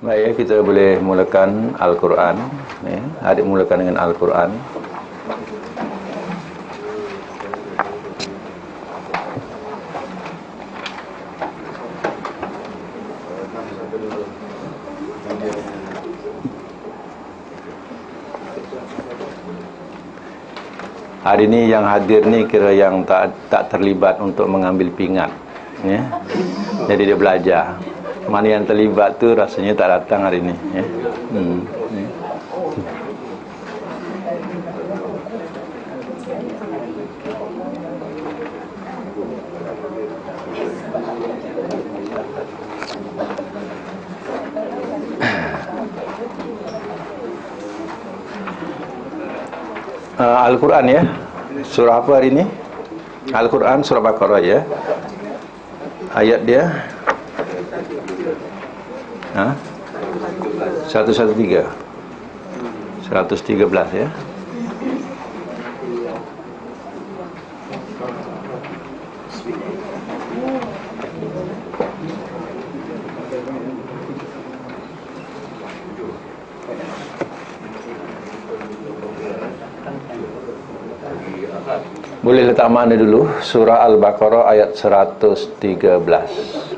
Baik, kita boleh mulakan Al-Quran. Adik mulakan dengan Al-Quran. Hari ini yang hadir ni kira yang tak terlibat untuk mengambil pingat, ya. Jadi dia belajar. Mana yang terlibat tu rasanya tak datang hari ini, ya. Al-Quran, ya. Surah apa hari ini? Al-Quran surah Baqarah, ya. Ayat dia 113 ya. Boleh letak mana dulu? Surah Al-Baqarah ayat 113.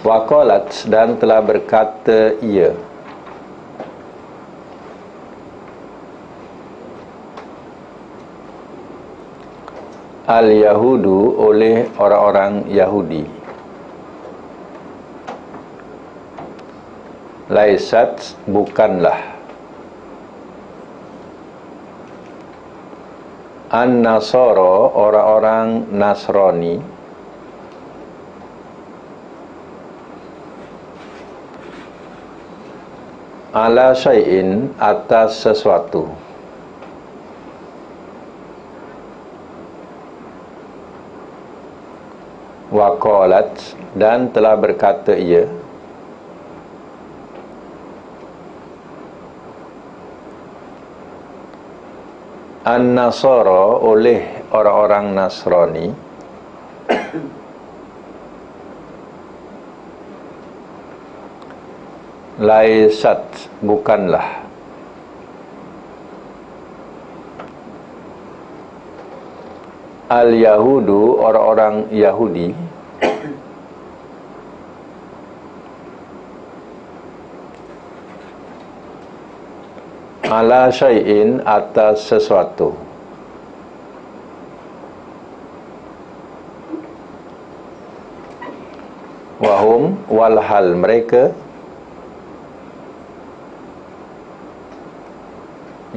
Waqalat, dan telah berkata ia. Al-Yahudu, oleh orang-orang Yahudi. Laisat, bukanlah. An-Nasara, orang-orang Nasrani. Ala syai'in, atas sesuatu. Waqalat, dan telah berkata ia. An-Nasara, oleh orang-orang Nasrani. Laisat, bukanlah. Al-Yahudu, orang-orang Yahudi. Ala syai'in, atas sesuatu. Wahum, walhal mereka.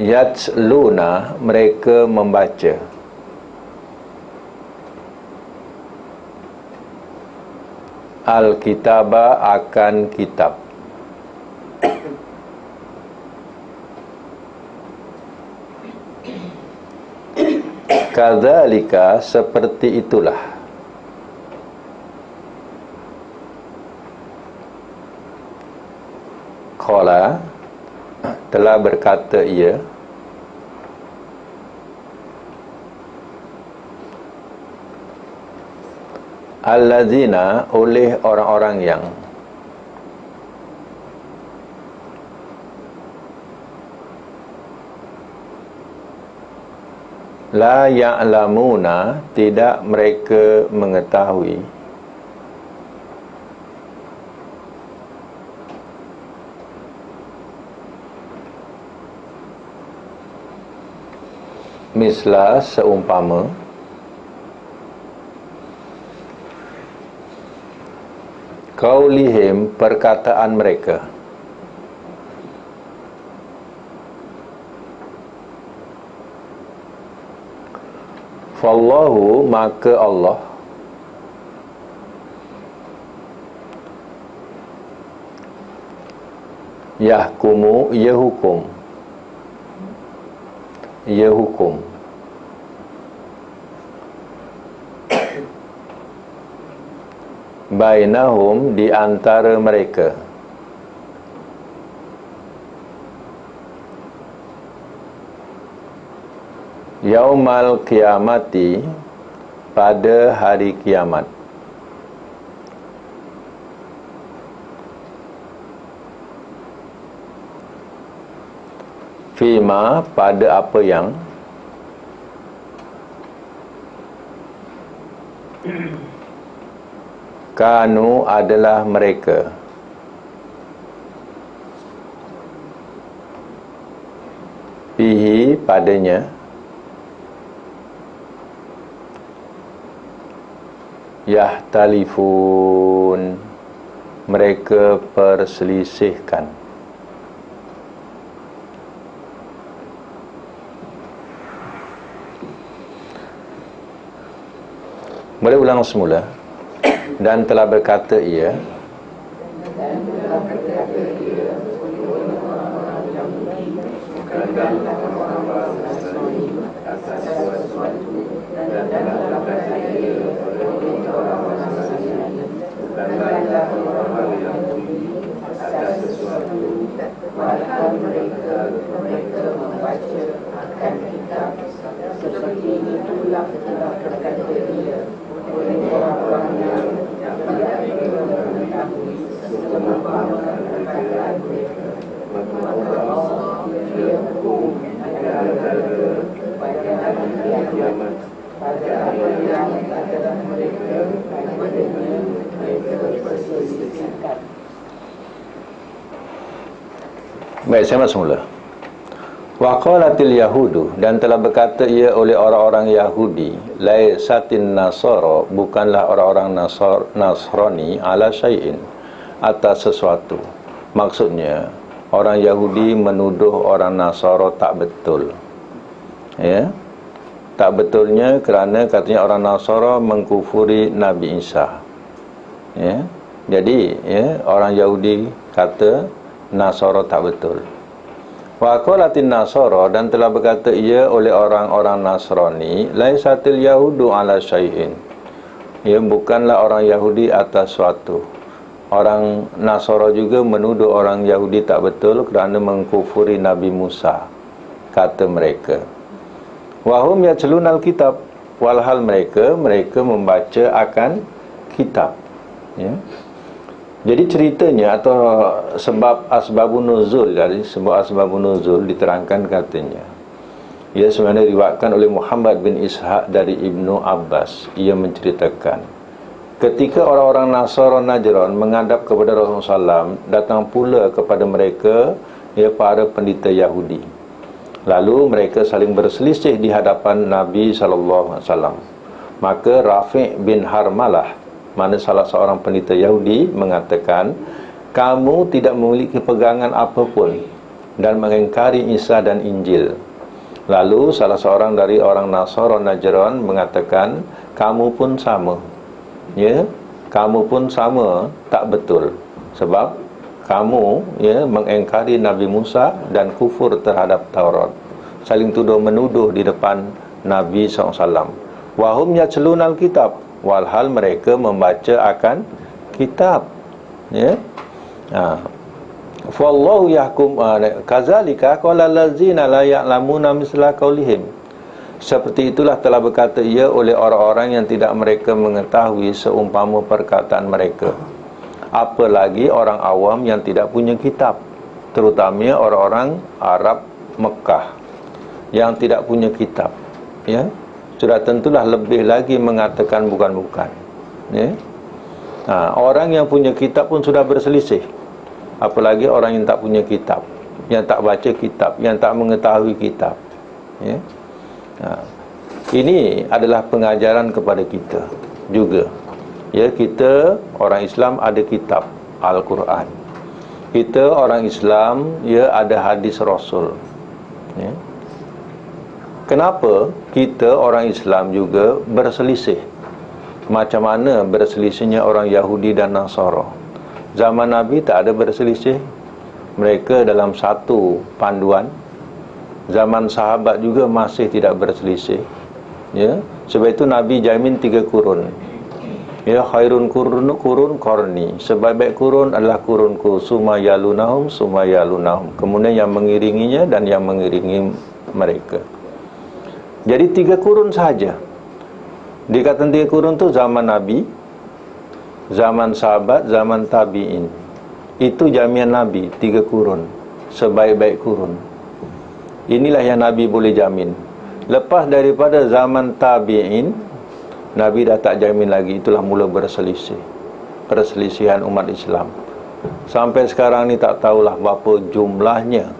Yatsluna, mereka membaca. Al-kitaba, akan kitab. Kadzalika, seperti itulah. Qala, telah berkata ia. Alladzina, oleh orang-orang yang. La ya'lamuna, tidak mereka mengetahui. Misla, seumpama. Qaulihim, perkataan mereka. Fallahu, maka Allah. Yahkumu, ia hukum. Ia hukum. Bainahum, di antara mereka. Yaumal kiamati, pada hari kiamat. fima, pada apa yang kanu adalah mereka fihi padanya yahtalifun, mereka perselisihkan. Boleh ulang semula. Dan telah berkata ia, mereka membaca akan kitab seperti itulah telah berkata dia oleh orang-orang yang tidak mengetahui semua perkataan mereka, maka Allah dia hukum pada hari kiamat pada apa yang adalah mereka padanya mereka perselisihkan. Baik, saya masuk mula. Wa qalatil yahudu, dan telah berkata ia oleh orang-orang Yahudi, laisatin nasara, bukanlah orang-orang Nasrani ala syai'in, atas sesuatu. Maksudnya orang Yahudi menuduh orang Nasara tak betul. Ya. Tak betulnya kerana katanya orang Nasara mengkufuri Nabi Isa. Ya. Jadi ya, orang Yahudi kata Nasara tak betul. Wa qalatin nasara, dan telah berkata ia oleh orang-orang Nasrani, laisatil yahudu ala syai'in, ya, bukanlah orang Yahudi atas suatu. Orang Nasara juga menuduh orang Yahudi tak betul kerana mengkufuri Nabi Musa, kata mereka. Wa hum yatlunal kitab, walhal mereka membaca akan kitab. Ya. Jadi ceritanya atau asbabun nuzul, dari sebab asbabun nuzul diterangkan katanya. Ia sebenarnya diriwayatkan oleh Muhammad bin Ishaq dari Ibnu Abbas. Ia menceritakan ketika orang-orang Nasara Najran menghadap kepada Rasulullah SAW, datang pula kepada mereka para pendeta Yahudi. Lalu mereka saling berselisih di hadapan Nabi SAW. Maka Rafi' bin Harmalah, mana salah seorang pendeta Yahudi, mengatakan, kamu tidak memiliki pegangan apapun dan mengingkari Isa dan Injil. Lalu salah seorang dari orang Nasara Najran mengatakan, kamu pun sama. Ya, kamu pun sama, tak betul. Sebab kamu mengingkari Nabi Musa dan kufur terhadap Taurat. Saling tuduh menuduh di depan Nabi SAW. Wahum yatlunal kitab, walhal mereka membaca akan kitab. Ya. Fallahu yahkum kadzalika qala allazina la ya'lamuna misla qaulihim. Seperti itulah telah berkata ia oleh orang-orang yang tidak mereka mengetahui seumpama perkataan mereka. Apalagi orang awam yang tidak punya kitab, terutamanya orang-orang Arab Mekah yang tidak punya kitab. Ya. Sudah tentulah lebih lagi mengatakan bukan-bukan. Ya. Orang yang punya kitab pun sudah berselisih, apalagi orang yang tak punya kitab, yang tak baca kitab, yang tak mengetahui kitab. Ya. Ini adalah pengajaran kepada kita juga. Ya, kita orang Islam ada kitab Al-Quran. Kita orang Islam ada hadis Rasul. Ya. Kenapa kita orang Islam juga berselisih? Macam mana berselisihnya orang Yahudi dan Nasara? Zaman Nabi tak ada berselisih. Mereka dalam satu panduan. Zaman sahabat juga masih tidak berselisih. Ya, sebab itu Nabi jamin 3 kurun. Ya, khairun kurun qarni. Sebaik-baik kurun adalah kurunku, summa yalunahum. Kemudian yang mengiringinya dan yang mengiringi mereka. Jadi 3 kurun saja. Dikatakan 3 kurun tu zaman Nabi, zaman sahabat, zaman tabi'in. Itu jamian Nabi, 3 kurun, sebaik-baik kurun. Inilah yang Nabi boleh jamin. Lepas daripada zaman tabi'in, Nabi dah tak jamin lagi. Itulah mula berselisih, perselisihan umat Islam. Sampai sekarang ni tak tahulah berapa jumlahnya,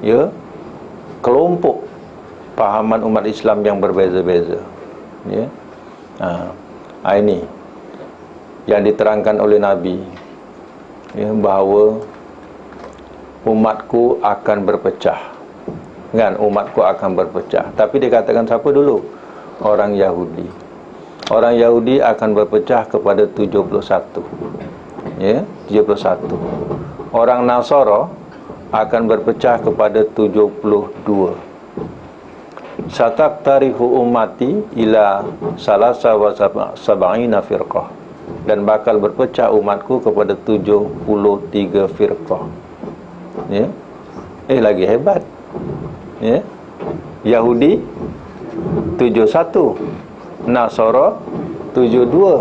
ya, kelompok pahaman umat Islam yang berbeza-beza, ya. Ini yang diterangkan oleh Nabi, ya, bahawa umatku akan berpecah, kan? Umatku akan berpecah. Tapi dia katakan siapa dulu? Orang Yahudi. Orang Yahudi akan berpecah kepada 71, ya, 71. Orang Nasara akan berpecah kepada 72. Sataqtarihu ummati ila salasa wa sab'ina firqah, dan bakal berpecah umatku kepada 73 firqah, ya. Lagi hebat, ya. Yahudi 71, Nasara 72,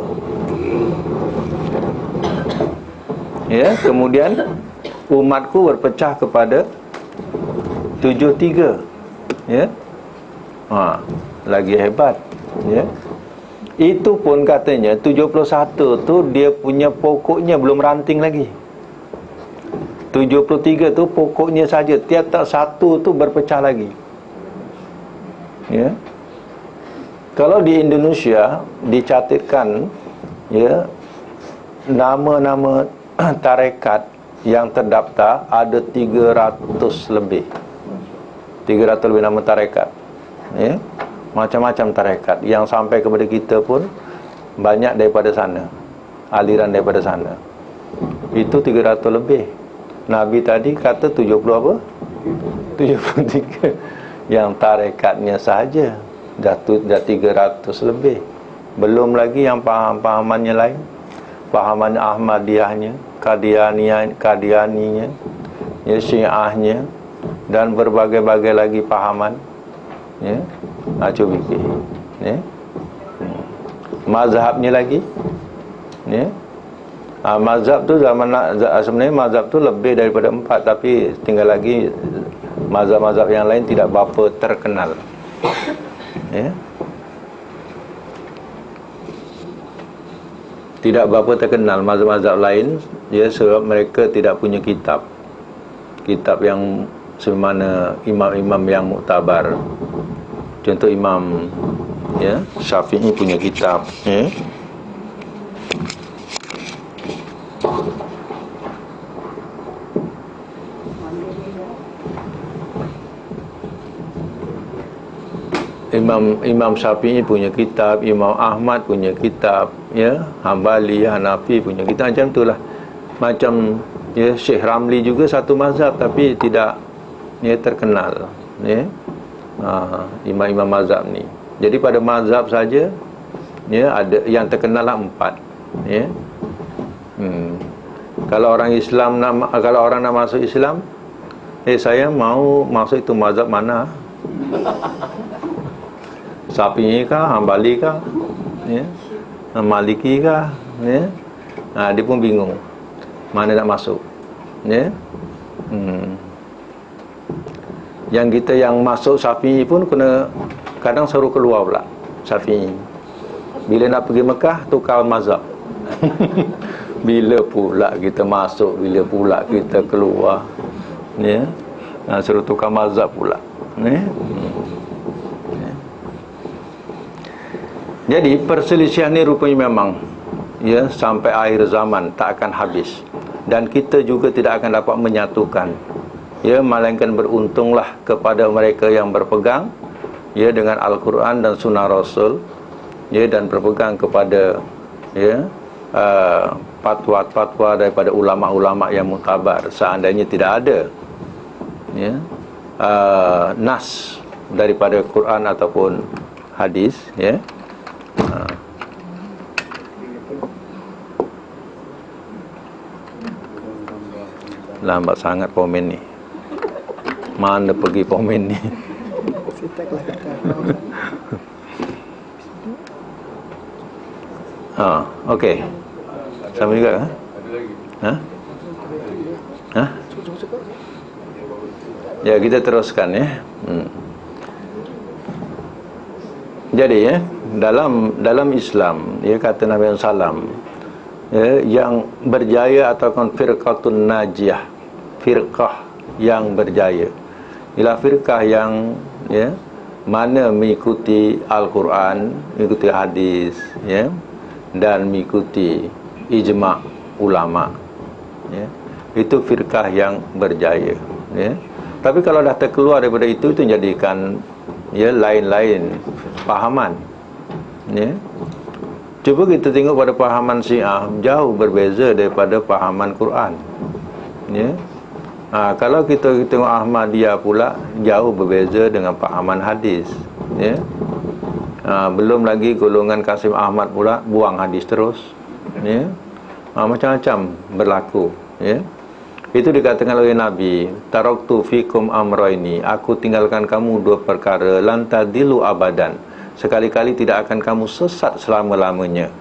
ya. Kemudian umatku berpecah kepada 73, ya. Lagi hebat, ya. Itu pun katanya 71 tu dia punya pokoknya belum ranting lagi. 73 tu pokoknya saja, tiap-tiap satu tu berpecah lagi, ya. Kalau di Indonesia dicatatkan, ya, nama-nama tarekat yang terdaftar ada 300 lebih. 300 lebih nama tarekat, ya. Macam-macam tarekat yang sampai kepada kita pun banyak daripada sana, aliran daripada sana. Itu 300 lebih. Nabi tadi kata 70 apa? 73. Yang tarekatnya sahaja dah 300 lebih. Belum lagi yang paham-pahamannya lain, pahaman Ahmadiyahnya, Qadianinya, ya, Syiahnya, dan berbagai-bagai lagi pahaman, ya. Cuba fikir, ya. Mazhabnya lagi, ya. Mazhab tu sebenarnya mazhab tu lebih daripada 4, tapi tinggal lagi mazhab-mazhab yang lain tidak berapa terkenal, ya. Tidak berapa terkenal mazhab-mazhab lain, ya, sebab mereka tidak punya kitab yang semana imam-imam yang muktabar. Contoh Imam, ya, Syafi'i punya kitab, ya. Imam Syafi'i punya kitab, Imam Ahmad punya kitab, ya, Hambali, Hanafi punya kitab, macam itulah. Macam, ya, Syekh Ramli juga satu mazhab tapi tidak, ya, terkenal, ya. Imam-imam mazhab ni. Jadi pada mazhab saja, ya, ada yang terkenal lah 4, ya. Kalau orang nak masuk Islam, saya mau masuk itu mazhab mana? Syafi'i kah, Hambali kah, ya, Maliki kah, ya. Dia pun bingung mana nak masuk, ya. Yang kita yang masuk Syafi'i pun kena kadang suruh keluar pula Syafi'i. Bila nak pergi Mekah tukar mazhab. Bila pula kita masuk, bila pula kita keluar, ya. Suruh tukar mazhab pula, ya. Jadi perselisihan ni rupanya memang, ya, sampai akhir zaman tak akan habis. Dan kita juga tidak akan dapat menyatukan, ya, melainkan beruntunglah kepada mereka yang berpegang, ya, dengan Al-Quran dan Sunnah Rasul, ya, dan berpegang kepada, ya, fatwa-fatwa daripada ulama-ulama yang muktabar. Seandainya tidak ada, ya, nas daripada Quran ataupun hadis, ya. Lambat sangat komen ni. Mana pergi komen ni? Okey. Sama juga, ha? Ha? Ha? Ya, kita teruskan ya. Jadi ya, dalam Islam, ya kata Nabi sallam, ya, yang berjaya ataupun firqatun najiyah, firqah yang berjaya ialah firqah yang ya mana mengikuti Al-Quran, mengikuti hadis, ya, dan mengikuti ijma' ulama, ya. Itu firqah yang berjaya, ya. Tapi kalau dah terkeluar daripada itu jadikan ya lain-lain pahaman, ya. Cuba kita tengok pada pahaman Syiah, jauh berbeza daripada pahaman Quran, ya. Kalau kita tengok Ahmadiyah pula, jauh berbeza dengan pahaman hadis, ya. Belum lagi golongan Kasim Ahmad pula buang hadis terus, ya. Macam-macam berlaku, ya. Itu dikatakan oleh Nabi, taraktu fikum amraini, aku tinggalkan kamu dua perkara, lan tadilu abadan, sekali-kali tidak akan kamu sesat selama-lamanya,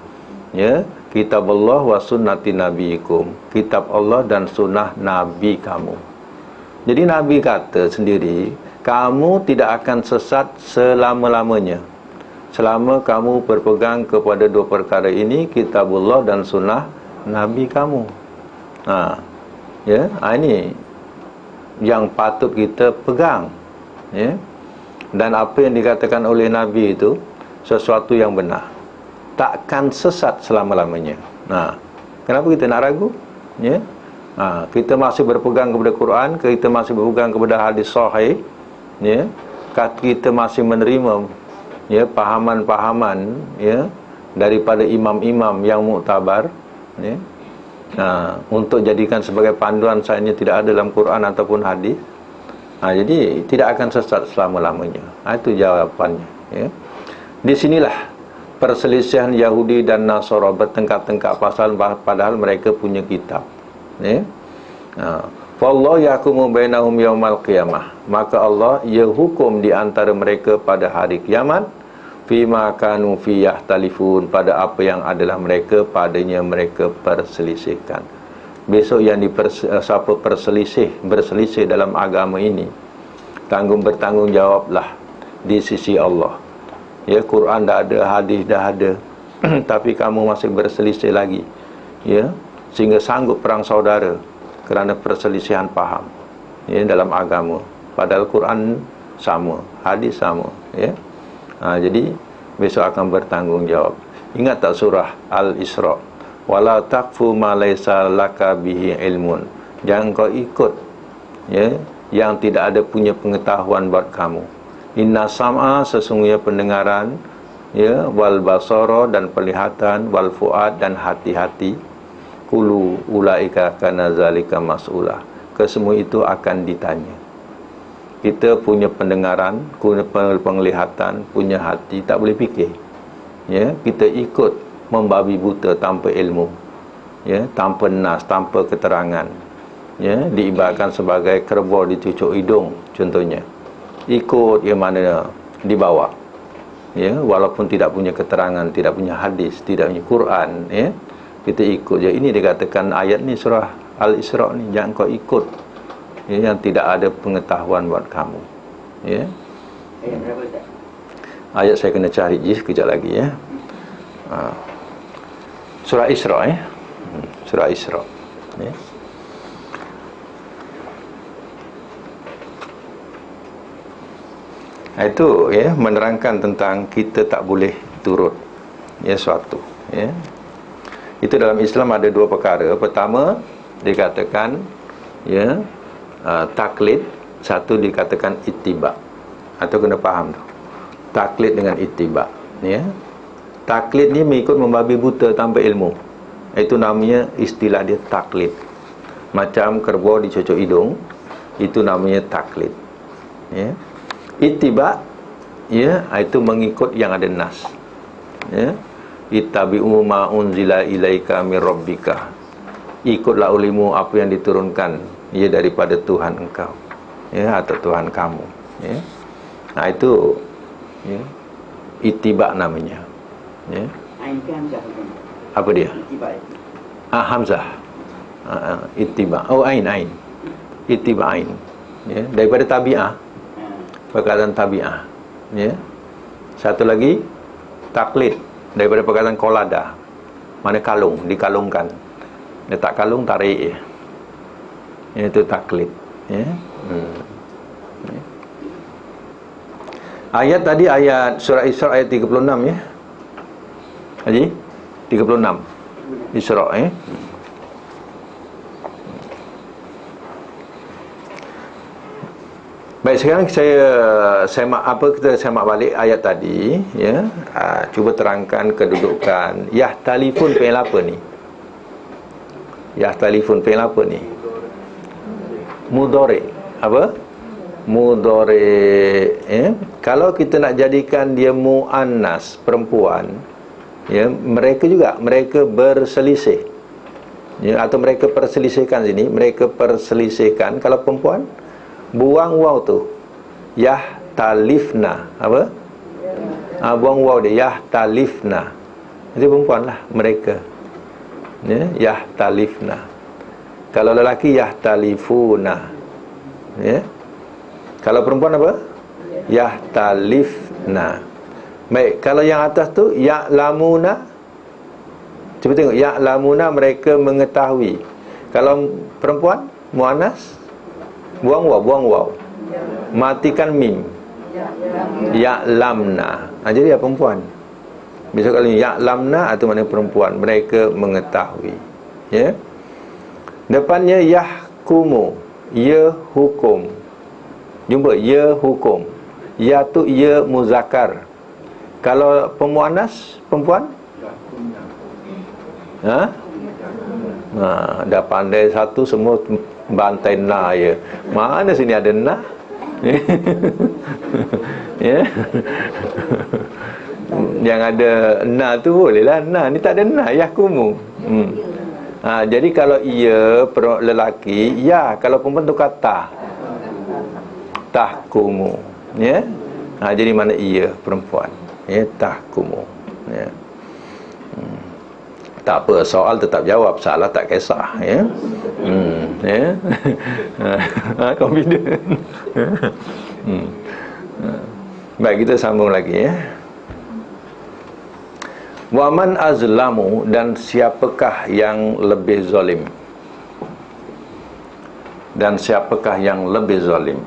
ya. Kitab Allah wa sunnati nabiikum, kitab Allah dan sunnah Nabi kamu. Jadi Nabi kata sendiri, kamu tidak akan sesat selama-lamanya selama kamu berpegang kepada dua perkara ini, kitab Allah dan sunnah Nabi kamu. Ya, ini yang patut kita pegang, ya. Dan apa yang dikatakan oleh Nabi itu sesuatu yang benar, takkan sesat selama-lamanya. Kenapa kita nak ragu? Ya. Kita masih berpegang kepada Quran, kita masih berpegang kepada hadis sahih, ya. Kita masih menerima ya pahaman-pahaman ya daripada imam-imam yang muktabar, ya. Untuk jadikan sebagai panduan saatnya tidak ada dalam Quran ataupun hadis. Jadi tidak akan sesat selama-lamanya. Itu jawapannya, ya. Di sinilah perselisihan Yahudi dan Nasara bertengkar-tengkar pasal padahal mereka punya kitab, ya. Wallahu yahkumu bainahum yaumal qiyamah, maka Allah ia hukum di antara mereka pada hari kiamat, fima kanu fi yahtalifun, pada apa yang adalah mereka padanya mereka perselisihkan. Besok yang siapa berselisih dalam agama ini, bertanggungjawablah di sisi Allah. Ya, Quran dah ada, hadis dah ada tapi kamu masih berselisih lagi, ya, sehingga sanggup perang saudara kerana perselisihan faham, ya, dalam agama. Padahal Quran sama, hadis sama, ya. Jadi besok akan bertanggungjawab. Ingat tak surah Al-Isra, wala taqfu ma laysa laka bihi ilmun, jangan kau ikut ya yang tidak ada punya pengetahuan buat kamu. Inna sam'a, sesungguhnya pendengaran, ya, wal basara, dan penglihatan, wal fuad, dan hati-hati, kulu ulaika kana zalika mas'ula, kesemua itu akan ditanya. Kita punya pendengaran, punya penglihatan, punya hati, tak boleh fikir, ya. Kita ikut membabi buta tanpa ilmu, ya, tanpa nas, tanpa keterangan, ya. Diibaratkan sebagai kerbau dicucuk hidung contohnya, ikut yang mana dibawa, ya, walaupun tidak punya keterangan, tidak punya hadis, tidak punya Quran, ya, kita ikut je. Ini dikatakan ayat ni surah Al-Isra ni, jangan kau ikut, ya, yang tidak ada pengetahuan buat kamu, ya. Ayat berapa, Ustaz? Ayat saya kena cari je sekejap lagi, ya. Surah Isra, ya. Surah Isra, ya. Itu, ya, menerangkan tentang kita tak boleh turut, ya, suatu, ya. Itu dalam Islam ada dua perkara. Pertama dikatakan, ya, taklid. Satu dikatakan ittiba. Atau kena faham tu, taklid dengan ittiba, ya. Taklid ni mengikut membabi buta tanpa ilmu, itu namanya, istilah dia taklid. Macam kerbau dicucuk hidung, itu namanya taklid, ya. Ittiba, ya, itu mengikut yang ada nas, ya. Ittabi'u ma unzila ilaika mir rabbika, ikutlah olehmu apa yang diturunkan, ya, daripada Tuhan engkau, ya, atau Tuhan kamu, ya. Itu, ya, ittiba namanya, ya. Ain ke hamzah? Apa dia? Ittiba itu. Hamzah. Ittiba. Oh, ain. Ittiba ain. ya, daripada tabi'ah, perkataan tabi'ah, ya. Satu lagi taklid, daripada perkataan qolada, mana kalung, dikalungkan. Dia tak kalung, tarik ya. Itu taklid, ya. Ayat tadi, ayat surah Isra ayat 36 ya. Haji 36 Isra ya. Baik, sekarang saya semak balik ayat tadi ya. Cuba terangkan kedudukan yahtalifun fi'il apa ni? Yahtalifun fi'il apa ni? Mudhari. Apa? Mudhari ya. Kalau kita nak jadikan dia muannas, perempuan ya, mereka berselisih ya, atau mereka perselisihkan sini, mereka perselisihkan kalau perempuan buang waw tu yahtalifna, apa? Buang waw dia yahtalifna, itu perempuan lah, mereka ya, yahtalifna. Kalau lelaki yahtalifuna ya. Kalau perempuan apa? Yahtalifna. Baik, kalau yang atas tu ya'lamuna, cuba tengok, ya'lamuna, mereka mengetahui. Kalau perempuan muannas, buang waw, matikan mim, ya'lamna. Jadi ya perempuan. Besok kali ya'lamna atau mana perempuan, mereka mengetahui ya. Depannya yahkumu, ya hukum. Jumpa ya hukum, ya tu ya muzakkar. Kalau pemuannas, perempuan, dah pandai satu, semua bantai na ya. Mana sini ada na? Ya. Yang ada na tu bolehlah na, ni tak ada na, yahkumu. Jadi kalau ia lelaki, ya, kalau perempuan tu kata tahkumu ya. Jadi mana ia perempuan ya, tahkumu ya. Tak apa, soal tetap jawab, salah tak kisah ya. Ya. Confident. Baik, kita sambung lagi ya. Waman azlamu, dan siapakah yang lebih zalim? Dan siapakah yang lebih zalim?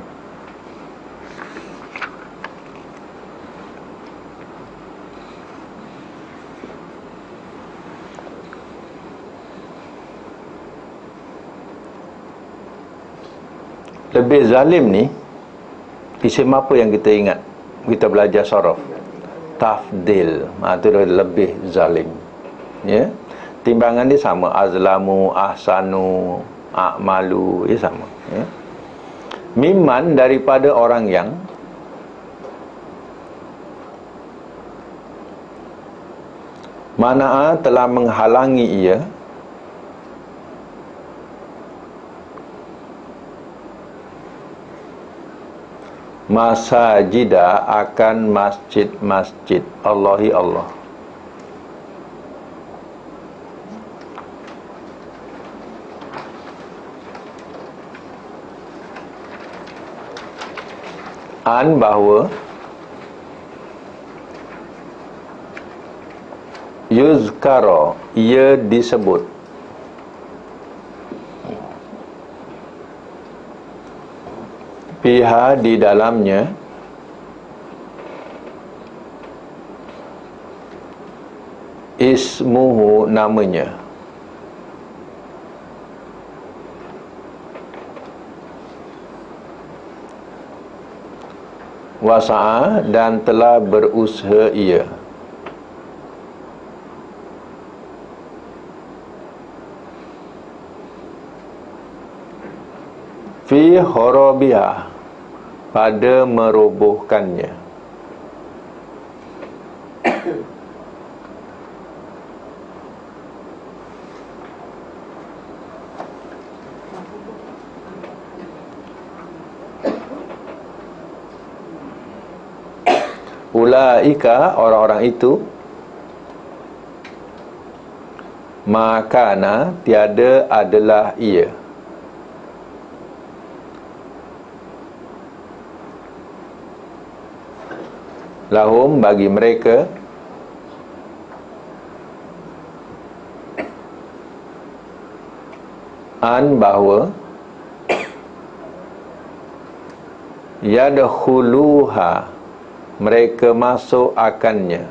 Lebih zalim ni isim apa yang kita ingat? Kita belajar saraf. Tafdil. Itu lebih zalim. Ya. Timbangan dia sama, azlamu, ahsanu, a'malu, sama ya. Mimman, daripada orang yang, mana telah menghalangi ia masajida, akan masjid-masjid Allahi Allah. Bahawa yuzkara, ia disebut, fiha, di dalamnya, ismuhu, namanya, wasa'a, dan telah berusaha ia, fi horobiha, pada merobohkannya. Ulaika, orang-orang itu, makana, tiada adalah ia, lahum bagi mereka bahawa yadkhuluha mereka masuk akannya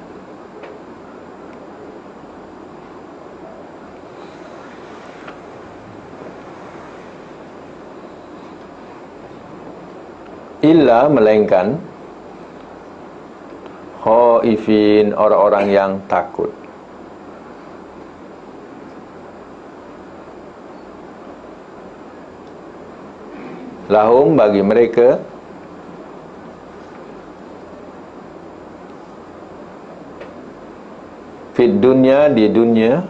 illa melainkan khaifin orang-orang yang takut. Lahum bagi mereka fid dunya di dunia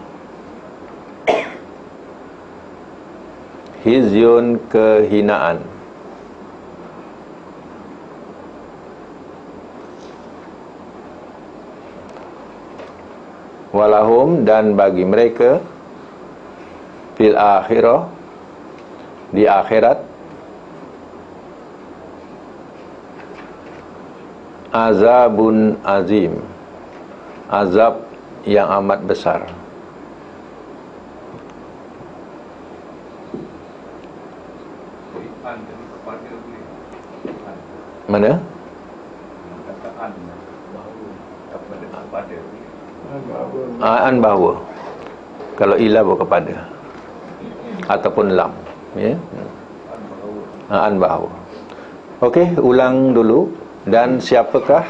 hizyun kehinaan walahum dan bagi mereka fil akhirah di akhirat azabun azim azab yang amat besar. Mana? An bahawa. Kalau ila kepada ataupun lam, ya. An bahawa. Okey, ulang dulu. Dan siapakah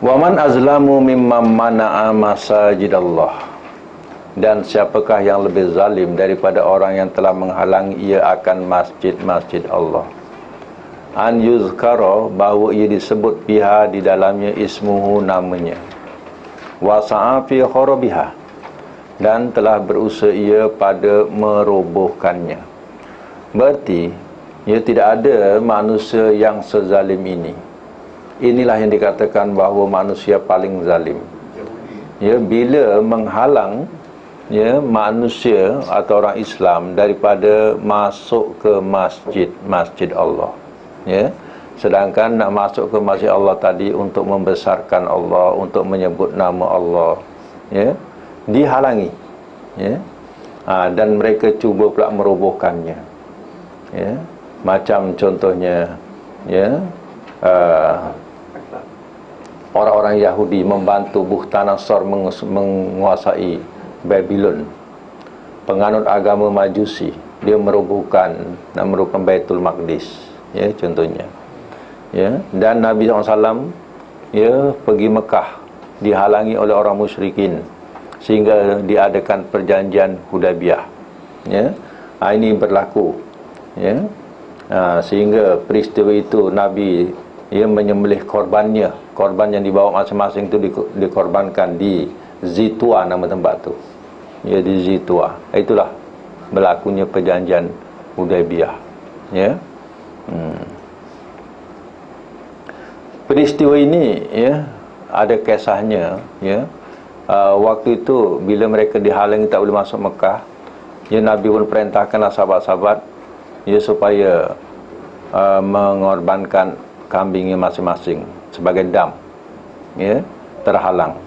Waman azlamu mimman mana'a masajidallah, dan siapakah yang lebih zalim daripada orang yang telah menghalangi ia akan masjid-masjid Allah, an yuzkara bahawa ia disebut biha di dalamnya ismuhu namanya, wa sa'a fi kharabiha dan telah berusaha ia pada merobohkannya. Berarti ia tidak ada manusia yang sezalim ini. Inilah yang dikatakan bahawa manusia paling zalim, ya, bila menghalang, ya, manusia atau orang Islam daripada masuk ke masjid Allah, ya. Sedangkan nak masuk ke masjid Allah tadi untuk membesarkan Allah, untuk menyebut nama Allah, ya, dihalangi, ya. Dan mereka cuba pula merobohkannya, ya. Macam contohnya, ya, orang-orang Yahudi membantu Bukhtanasar menguasai Babylon, penganut agama Majusi. Dia merobohkan Baitul Maqdis, ya, contohnya, ya. Dan Nabi SAW, ya, pergi Mekah dihalangi oleh orang musyrikin sehingga diadakan perjanjian Hudaybiyah, ya. Ini berlaku, ya. Sehingga peristiwa itu Nabi, ia menyembelih korban yang dibawa masing-masing itu dikorbankan di Zitua, nama tempat tu, ya, di Zitua. Itulah berlakunya perjanjian Hudaybiyah, ya. Peristiwa ini, ya, ada kisahnya, ya. Waktu itu bila mereka dihalangi tak boleh masuk Mekah, ya, Nabi pun perintahkanlah sahabat-sahabat, ya, supaya mengorbankan kambingnya masing-masing sebagai dam, ya, terhalang,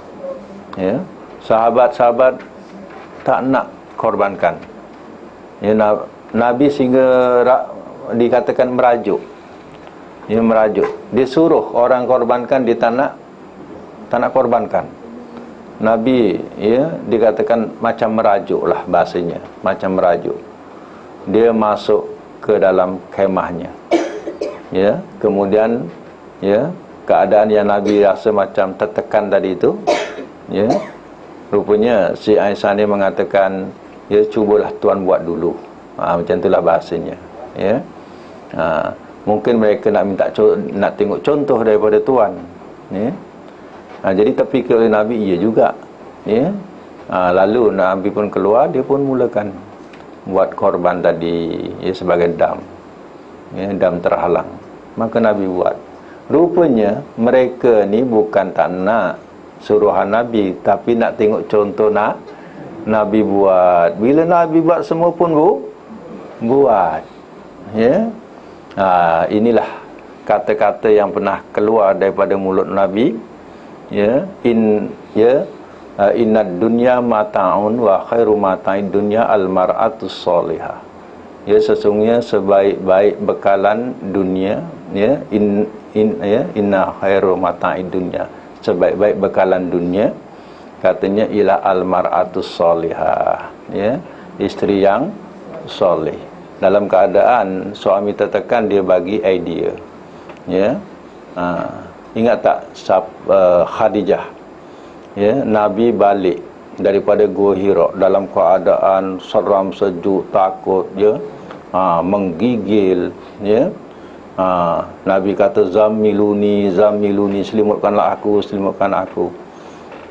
ya. Sahabat-sahabat tak nak korbankan, ya. Nabi sehingga dikatakan merajuk, ya, merajuk. Dia suruh orang korbankan, dia tak nak korbankan. Nabi, ya, dikatakan macam merajuk lah bahasanya, macam merajuk. Dia masuk ke dalam kemahnya, ya. Kemudian, ya, keadaan yang Nabi rasa macam tertekan tadi itu, ya. Rupanya si Aisyah ni mengatakan, ya, cubalah tuan buat dulu. Macam itulah bahasanya, ya. Mungkin mereka nak tengok contoh daripada tuan, ya. Jadi terfikir oleh Nabi, iya juga, ya. Lalu Nabi pun keluar, dia pun mulakan buat korban tadi, ya, sebagai dam, ya, dam terhalang. Maka Nabi buat. Rupanya mereka ni bukan tak nak suruhan Nabi, tapi nak tengok contoh Nabi buat. Bila Nabi buat, semua pun buat, ya. Inilah kata-kata yang pernah keluar daripada mulut Nabi, ya. Innad dunya mata'un wa khairu mata'id dunya al-mar'atus salihah. Ya, sesungguhnya sebaik-baik bekalan dunia, ya, inna khairu mata'id dunya, sebaik-baik bekalan dunia, katanya ialah al-mar'atus salihah, ya, isteri yang soleh. Dalam keadaan suami tertekan, dia bagi idea, ya. Ingat tak Khadijah, ya, Nabi balik daripada Gua Hira dalam keadaan seram, sejuk, takut, ya, menggigil, ya. Nabi kata, zamiluni, selimutkanlah aku,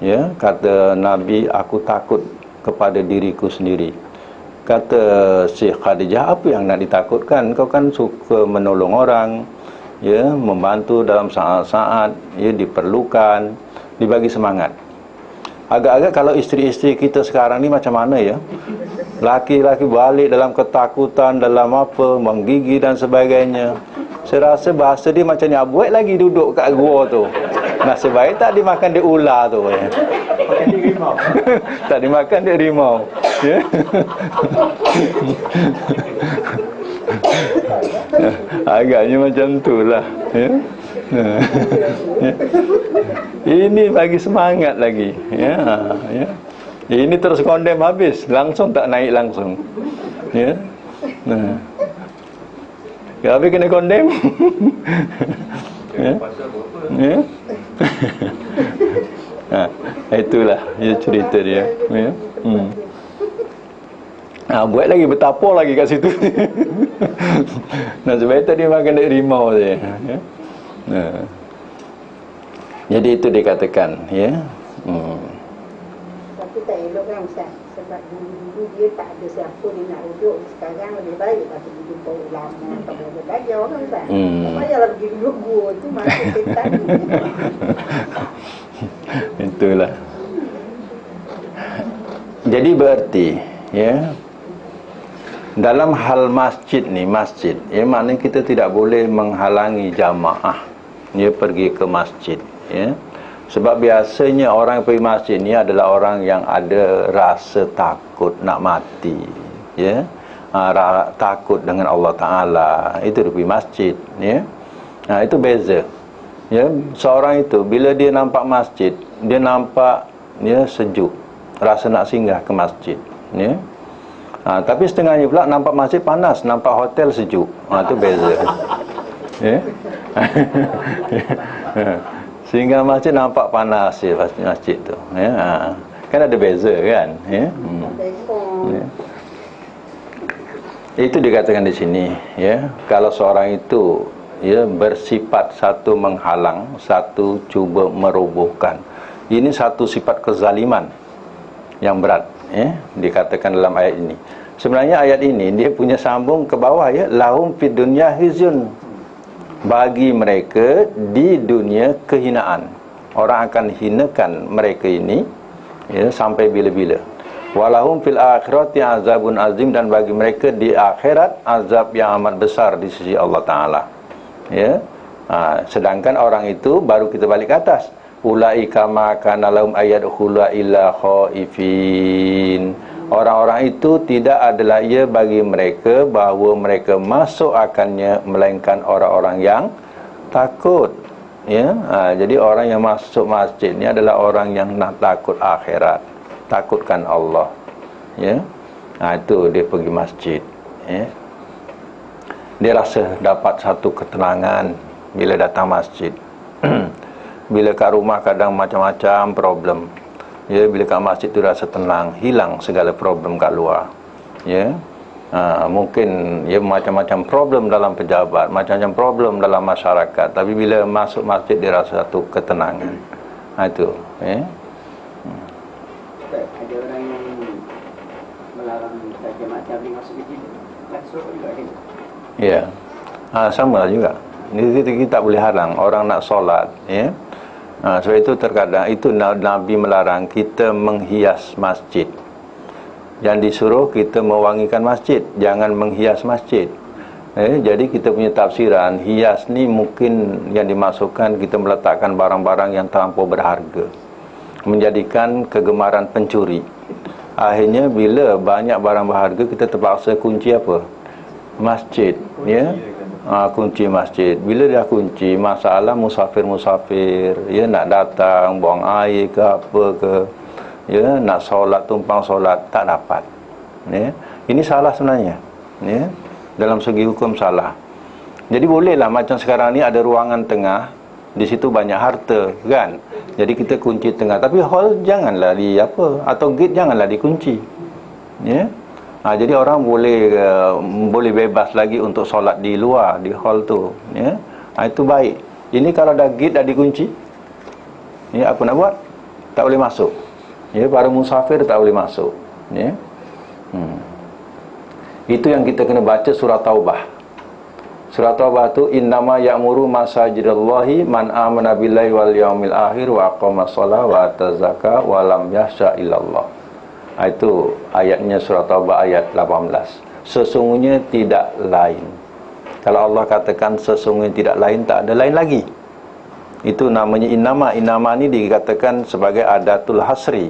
ya. Kata Nabi, aku takut kepada diriku sendiri. Kata Syekh Khadijah, apa yang nak ditakutkan? Kau kan suka menolong orang, ya, membantu dalam saat-saat, ya, diperlukan, dibagi semangat. Agak-agak kalau isteri-isteri kita sekarang ni macam mana, ya? Laki-laki balik dalam ketakutan, dalam apa, menggigil dan sebagainya. Saya rasa bahasa dia macam ni, buat lagi duduk kat gua tu. Nasib baik tak dimakan dia ular tu, ya. Makan dia rimau. Tak dimakan dia rimau, ya. Agaknya macam itulah, ya. Ini bagi semangat lagi, ya, ya. Ini terus kondem habis, langsung tak naik langsung, ya. Habis kena kondem. Ya. Ya. Itulah, ya, cerita dia, ya. Buat lagi, bertapur lagi kat situ. Nah, sebab tadi makan dek rimau saja, ya. Jadi itu dikatakan, ya. Tapi tak elok kan Ustaz, sebab dulu dia tak ada siapa dia nak rujuk. Sekarang lebih baik lah pergi jumpa ulama, tak boleh belajar kan Ustaz. Tak payahlah pergi duduk gua tu, masuk setan. Itulah. Jadi berarti, ya, dalam hal masjid ni, masjid, ya, maknanya kita tidak boleh menghalangi jamaah, ya, pergi ke masjid, ya. Sebab biasanya orang yang pergi masjid ni adalah orang yang ada rasa takut nak mati, ya. Takut dengan Allah Ta'ala, itu dia pergi masjid, ya. Itu beza, ya. Seorang itu bila dia nampak masjid, dia nampak, ya, sejuk, rasa nak singgah ke masjid, ya. Tapi setengahnya pula nampak masjid panas, nampak hotel sejuk. Itu beza, ya. Sehingga masjid nampak panas, ya, masjid tu, ya. Kan ada beza kan, ya. Ya. Itu dikatakan di sini, ya. Kalau seorang itu, ya, bersifat satu menghalang, satu cuba merobohkan, ini satu sifat kezaliman yang berat, ya, dikatakan dalam ayat ini. Sebenarnya ayat ini dia punya sambung ke bawah, ya, lahum fid dunya khizyun, bagi mereka di dunia kehinaan. Orang akan hinakan mereka ini, ya, sampai bila-bila. Walahum fil akhirati azabun azim, dan bagi mereka di akhirat azab yang amat besar di sisi Allah Ta'ala, ya. Sedangkan orang itu baru kita balik ke atas, ulaika ma kana lahum ayadkhula illa khaifin. Orang-orang itu tidak adalah ia bagi mereka bahawa mereka masuk akannya, melainkan orang-orang yang takut, ya. Jadi orang yang masuk masjid ni adalah orang yang nak takut akhirat, takutkan Allah, ya. Itu dia pergi masjid, ya. Dia rasa dapat satu ketenangan bila datang masjid. Bila kat rumah kadang macam-macam problem, Ya, bila kat masjid tu rasa tenang, hilang segala problem kat luar. Ya. Mungkin ya macam-macam problem dalam pejabat, macam-macam problem dalam masyarakat, tapi bila masuk masjid dia rasa satu ketenangan. Itu, ya. Ada orang yang melarang jemaah tabligh masuk masjid, masuk juga kan? Ya. Sama juga. Kita tak boleh halang orang nak solat, ya. Sebab itu terkadang itu Nabi melarang kita menghias masjid. Yang disuruh kita mewangikan masjid, jangan menghias masjid. Jadi kita punya tafsiran, hias ni mungkin yang dimasukkan kita meletakkan barang-barang yang terlampau berharga, menjadikan kegemaran pencuri. Akhirnya bila banyak barang berharga, kita terpaksa kunci apa? Masjid, ya. Kunci masjid. Bila dah kunci, masalah musafir-musafir, ya, nak datang buang air ke apa ke, ya, nak solat, tumpang solat, tak dapat, ya. Ini salah sebenarnya, ya. Dalam segi hukum salah. Jadi bolehlah macam sekarang ni ada ruangan tengah, di situ banyak harta, kan. Jadi kita kunci tengah, tapi hall janganlah di apa, atau gate janganlah dikunci, ya. Jadi orang boleh bebas lagi untuk solat di luar, di hall tu, ya. Itu baik. Ini kalau dah gate dah dikunci, ya, apa nak buat? Tak boleh masuk. Ya, para musafir tak boleh masuk, ya. Itu yang kita kena baca surah Taubah. Surah Taubah tu innama ya'muru masajidallahi man amana billahi wal yaumil akhir wa aqama shalah wa ata zakah wa lam yakhsha illallah. Itu ayatnya surah Taubah ayat 18. Sesungguhnya tidak lain. Kalau Allah katakan sesungguhnya tidak lain, tak ada lain lagi. Itu namanya innama. Innama ni dikatakan sebagai adatul hasri,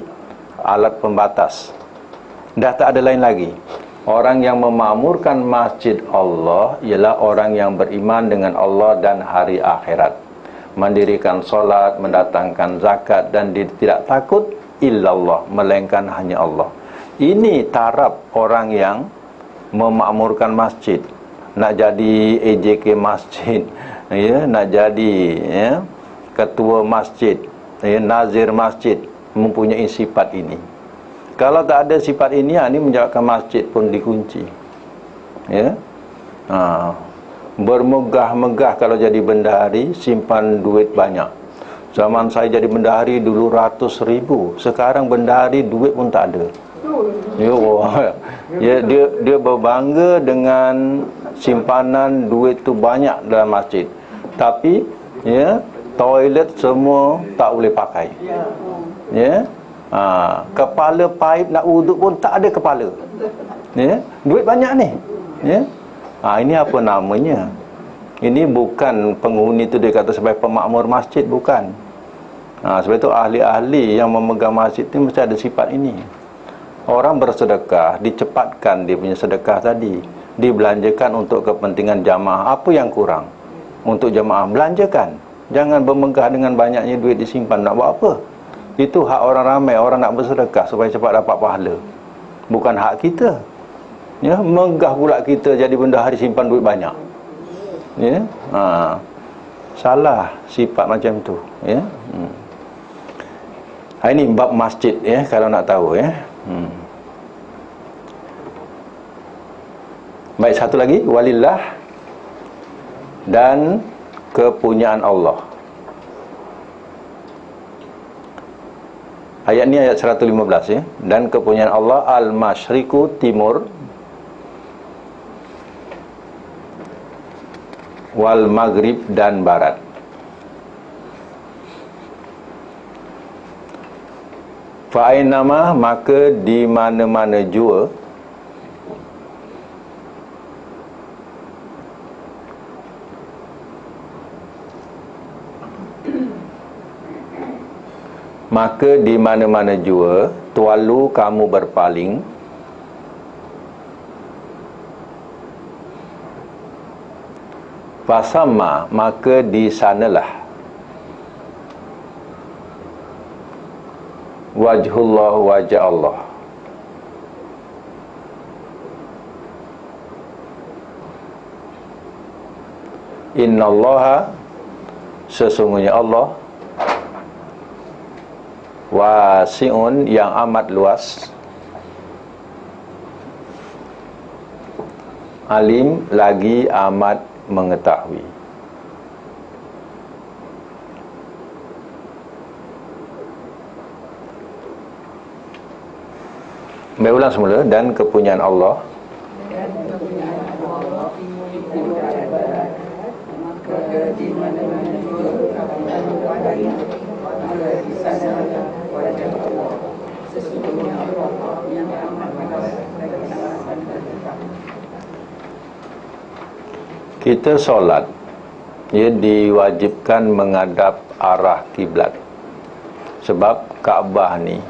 alat pembatas. Dah tak ada lain lagi. Orang yang memakmurkan masjid Allah ialah orang yang beriman dengan Allah dan hari akhirat, mendirikan solat, mendatangkan zakat, dan dia tidak takut illallah, melainkan hanya Allah. Ini taraf orang yang memakmurkan masjid. Nak jadi AJK masjid, ya, nak jadi, ya, ketua masjid, ya, nazir masjid, mempunyai sifat ini. Kalau tak ada sifat ini, ini menyebabkan masjid pun dikunci, ya. Bermegah-megah kalau jadi bendahari, simpan duit banyak. Zaman saya jadi bendahari dulu 100,000, sekarang bendahari duit pun tak ada. Ya, dia berbangga dengan simpanan duit tu banyak dalam masjid, tapi, ya, toilet semua tak boleh pakai, ya. Kepala paip nak wuduk pun tak ada kepala, ya. Duit banyak ni, ya. Ini apa namanya? Ini bukan penghuni tu dia kata sebagai pemakmur masjid, bukan. Sebab itu ahli-ahli yang memegang masjid ni mesti ada sifat ini. Orang bersedekah, dicepatkan dia punya sedekah tadi, dibelanjakan untuk kepentingan jamaah. Apa yang kurang untuk jamaah? Belanjakan. Jangan bermegah dengan banyaknya duit disimpan. Nak buat apa? Itu hak orang ramai. Orang nak bersedekah supaya cepat dapat pahala, bukan hak kita, ya. Megah pula kita jadi bendahari simpan duit banyak, ya. Salah sifat macam tu, ya. Ini bab masjid, ya, kalau nak tahu, ya. Baik, satu lagi, walillah, dan kepunyaan Allah. Ayat ni ayat 115, ya. Dan kepunyaan Allah al-masyriku, timur, wal maghrib, dan barat. Fa'ainama, maka di mana-mana jua, maka di mana-mana jua, tualu, kamu berpaling, fasamma, maka di sanalah, wajhullah, wajah Allah. Innallaha, sesungguhnya Allah, wasi'un, yang amat luas, alim, lagi amat mengetahui. Baik, ulang semula. Dan kepunyaan Allah kita solat, ia diwajibkan menghadap arah kiblat. Sebab Kaabah ni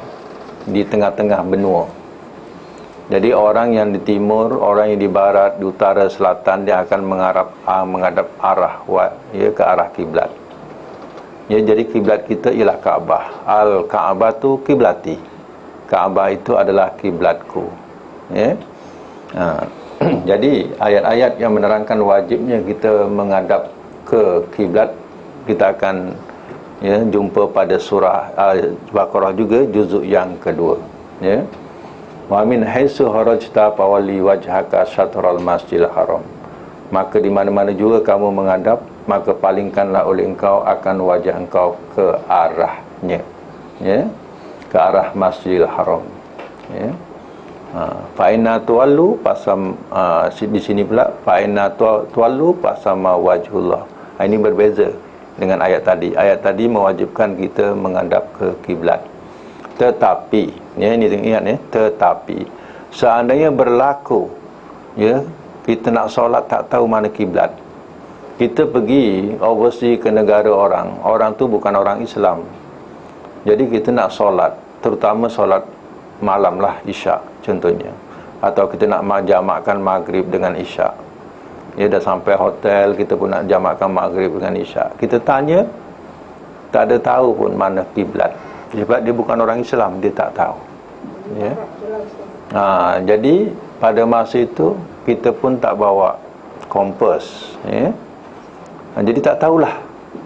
di tengah-tengah benua. Jadi orang yang di timur, orang yang di barat, di utara, selatan, dia akan menghadap arah ke arah kiblat. Ya, jadi kiblat kita ialah Kaabah. Al-Kaabah tu kiblati. Kaabah itu adalah kiblatku. Ya. Jadi ayat-ayat yang menerangkan wajibnya kita menghadap ke kiblat, kita akan jumpa pada surah Al-Baqarah juga, juzuk yang kedua. Ya. Wa min haitsu kharajta fawalli wajhaka syatral masjidil haram. Maka di mana-mana juga kamu menghadap, maka palingkanlah oleh engkau akan wajah engkau ke arahnya. Ya. Ke arah Masjidil Haram. Ya. Fa inna tuwallu pasam di sini pula fa inna tuwallu pasama wajhullah. Ini berbeza dengan ayat tadi. Ayat tadi mewajibkan kita menghadap ke kiblat. Tetapi, ya, ini ingat ya, tetapi seandainya berlaku, ya, kita nak solat tak tahu mana kiblat. Kita pergi overseas ke negara orang tu bukan orang Islam. Jadi kita nak solat, terutama solat malam lah, isyak contohnya, atau kita nak jamakkan maghrib dengan isyak. Ya, dah sampai hotel, kita pun nak jamakkan maghrib dengan isyak. Kita tanya, tak ada tahu pun mana kiblat. Sebab dia bukan orang Islam, dia tak tahu. Ya. Jadi pada masa itu kita pun tak bawa kompas. Ya. Jadi tak tahulah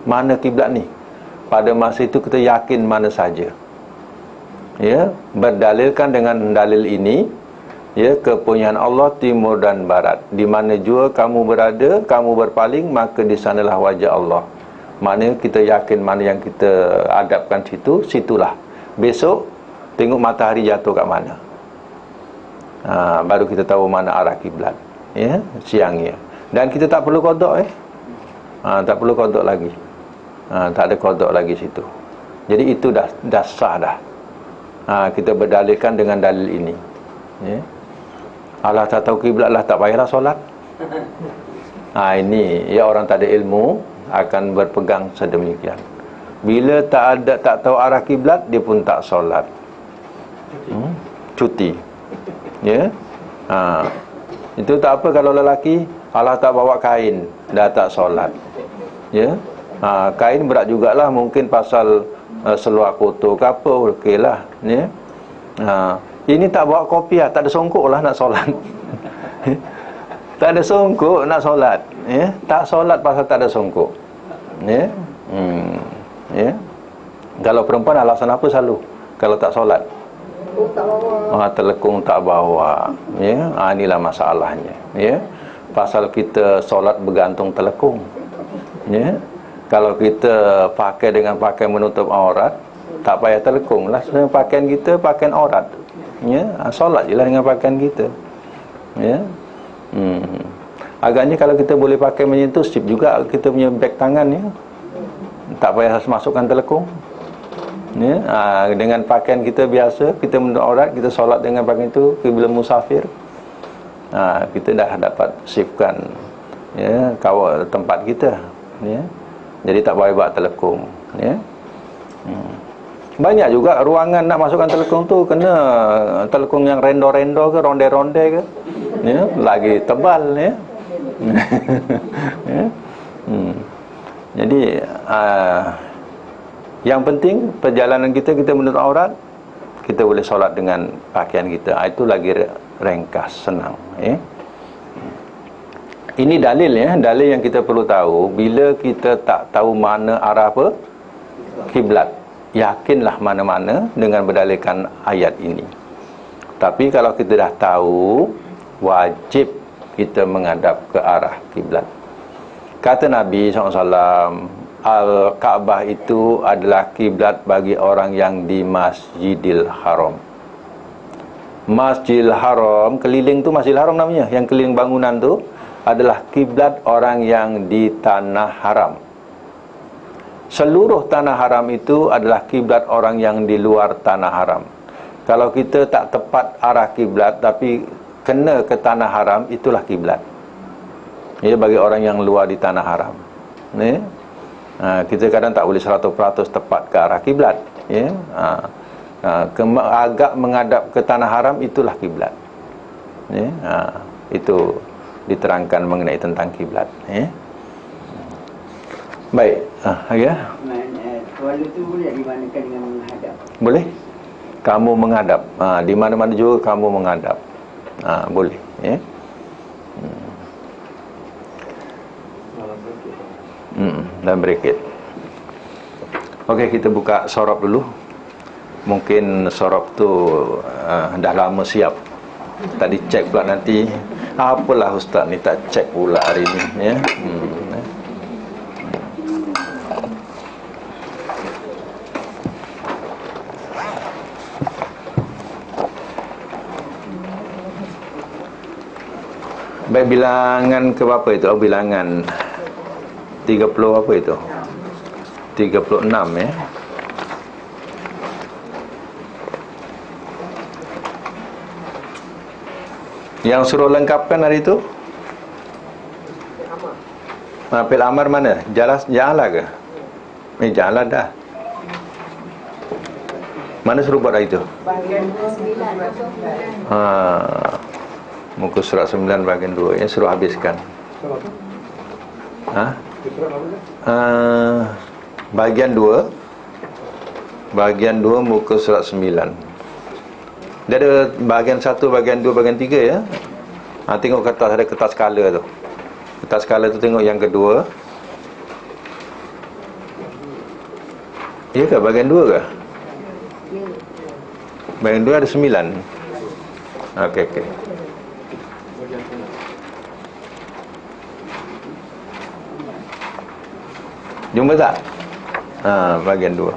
mana kiblat ni. Pada masa itu kita yakin mana saja. Ya, berdalilkan dengan dalil ini, ya, kepunyaan Allah timur dan barat. Di mana jua kamu berada, kamu berpaling, maka di sanalah wajah Allah. Mana kita yakin mana yang kita hadapkan situ, situlah. Besok tengok matahari jatuh kat mana. Baru kita tahu mana arah kiblat. Ya, siangnya. Dan kita tak perlu qada tak perlu qada lagi. Tak ada qada lagi situ. Jadi itu dah sah dah. Kita berdalilkan dengan dalil ini. Ya. Allah tak tahu kiblat lah, tak payahlah solat. Ini ya, orang tak ada ilmu akan berpegang sedemikian. Bila tak tahu arah kiblat, dia pun tak solat. Cuti. Ya. Itu tak apa kalau lelaki Allah tak bawa kain, dah tak solat. Ya. Kain berat jugalah, mungkin pasal seluar kotor ke apa, okeylah. Ya. Ini tak bawa kopiah, tak ada songkok lah nak solat. Tak ada songkok nak solat. Ya. Tak solat pasal tak ada songkok. Ya. Ya. Kalau perempuan alasan apa selalu kalau tak solat? Telekung tak bawa. Ya. Inilah masalahnya. Ya. Pasal kita solat bergantung telekung. Ya. Kalau kita pakai dengan pakaian menutup aurat, tak payah telekung lah. Pakaian kita pakaian aurat. Ya, solat je lah dengan pakaian kita. Ya. Agaknya kalau kita boleh pakai menyentuh sip juga kita punya beg tangan, ya. Tak payah masukkan telekung. Ya. Dengan pakaian kita biasa, kita menutup aurat, kita solat dengan pakaian itu bila musafir. Kita dah dapat sifkan, ya, kawal tempat kita. Ya. Jadi tak boleh buat telekung. Ya. Banyak juga ruangan nak masukkan telekung tu kena telekung yang rendo-rendo ke, ronde-ronde ke. Ya, lagi tebal, ya. Ya. Jadi yang penting perjalanan kita menutup aurat, kita boleh solat dengan pakaian kita. Itu lagi ringkas, senang. Ya. Ini dalil, ya, dalil yang kita perlu tahu. Bila kita tak tahu mana arah apa? Kiblat. yakinlah mana-mana dengan berdalilkan ayat ini. Tapi kalau kita dah tahu, wajib kita menghadap ke arah kiblat. Kata Nabi SAW, Al-Kaabah itu adalah kiblat bagi orang yang di Masjidil Haram. Masjidil Haram, keliling tu Masjidil Haram namanya, yang keliling bangunan tu adalah kiblat orang yang di tanah haram. Seluruh tanah haram itu adalah kiblat orang yang di luar tanah haram. Kalau kita tak tepat arah kiblat tapi kena ke tanah haram, itulah kiblat. Ia bagi orang yang luar di tanah haram. Ni, kita kadang tak boleh 100% tepat ke arah kiblat. Ya, agak menghadap ke tanah haram, itulah kiblat. Ya, itu diterangkan mengenai tentang kiblat. Ya. Baik, ya. Kuala tu boleh dimanakan dengan menghadap? Boleh. Kamu menghadap. Di mana-mana juga kamu menghadap. Boleh, ya. Dan bracket. Okey, kita buka sorab dulu. Mungkin sorab tu dah lama siap. Tadi cek pula nanti. Apalah ustaz ni tak cek pula hari ni, ya. Baik, bilangan ke berapa itu? Bilangan 30 apa itu? 36, ya. Yang suruh lengkapkan hari itu? Fil amar mana? Ja'ala ke? Ja'ala dah. Mana suruh buat hari itu? Muka surat 9 bahagian 2, ya, suruh habiskan. Bahagian 2 muka surat 9. Dia ada bahagian 1, bahagian 2, bahagian 3, ya. Tengok kertas, ada kertas skala tu. Kertas skala tu tengok yang kedua. Ya ke bahagian 2 ke? Bahagian 2 ada 9. Okey. Jumpa tak? Bahagian 2.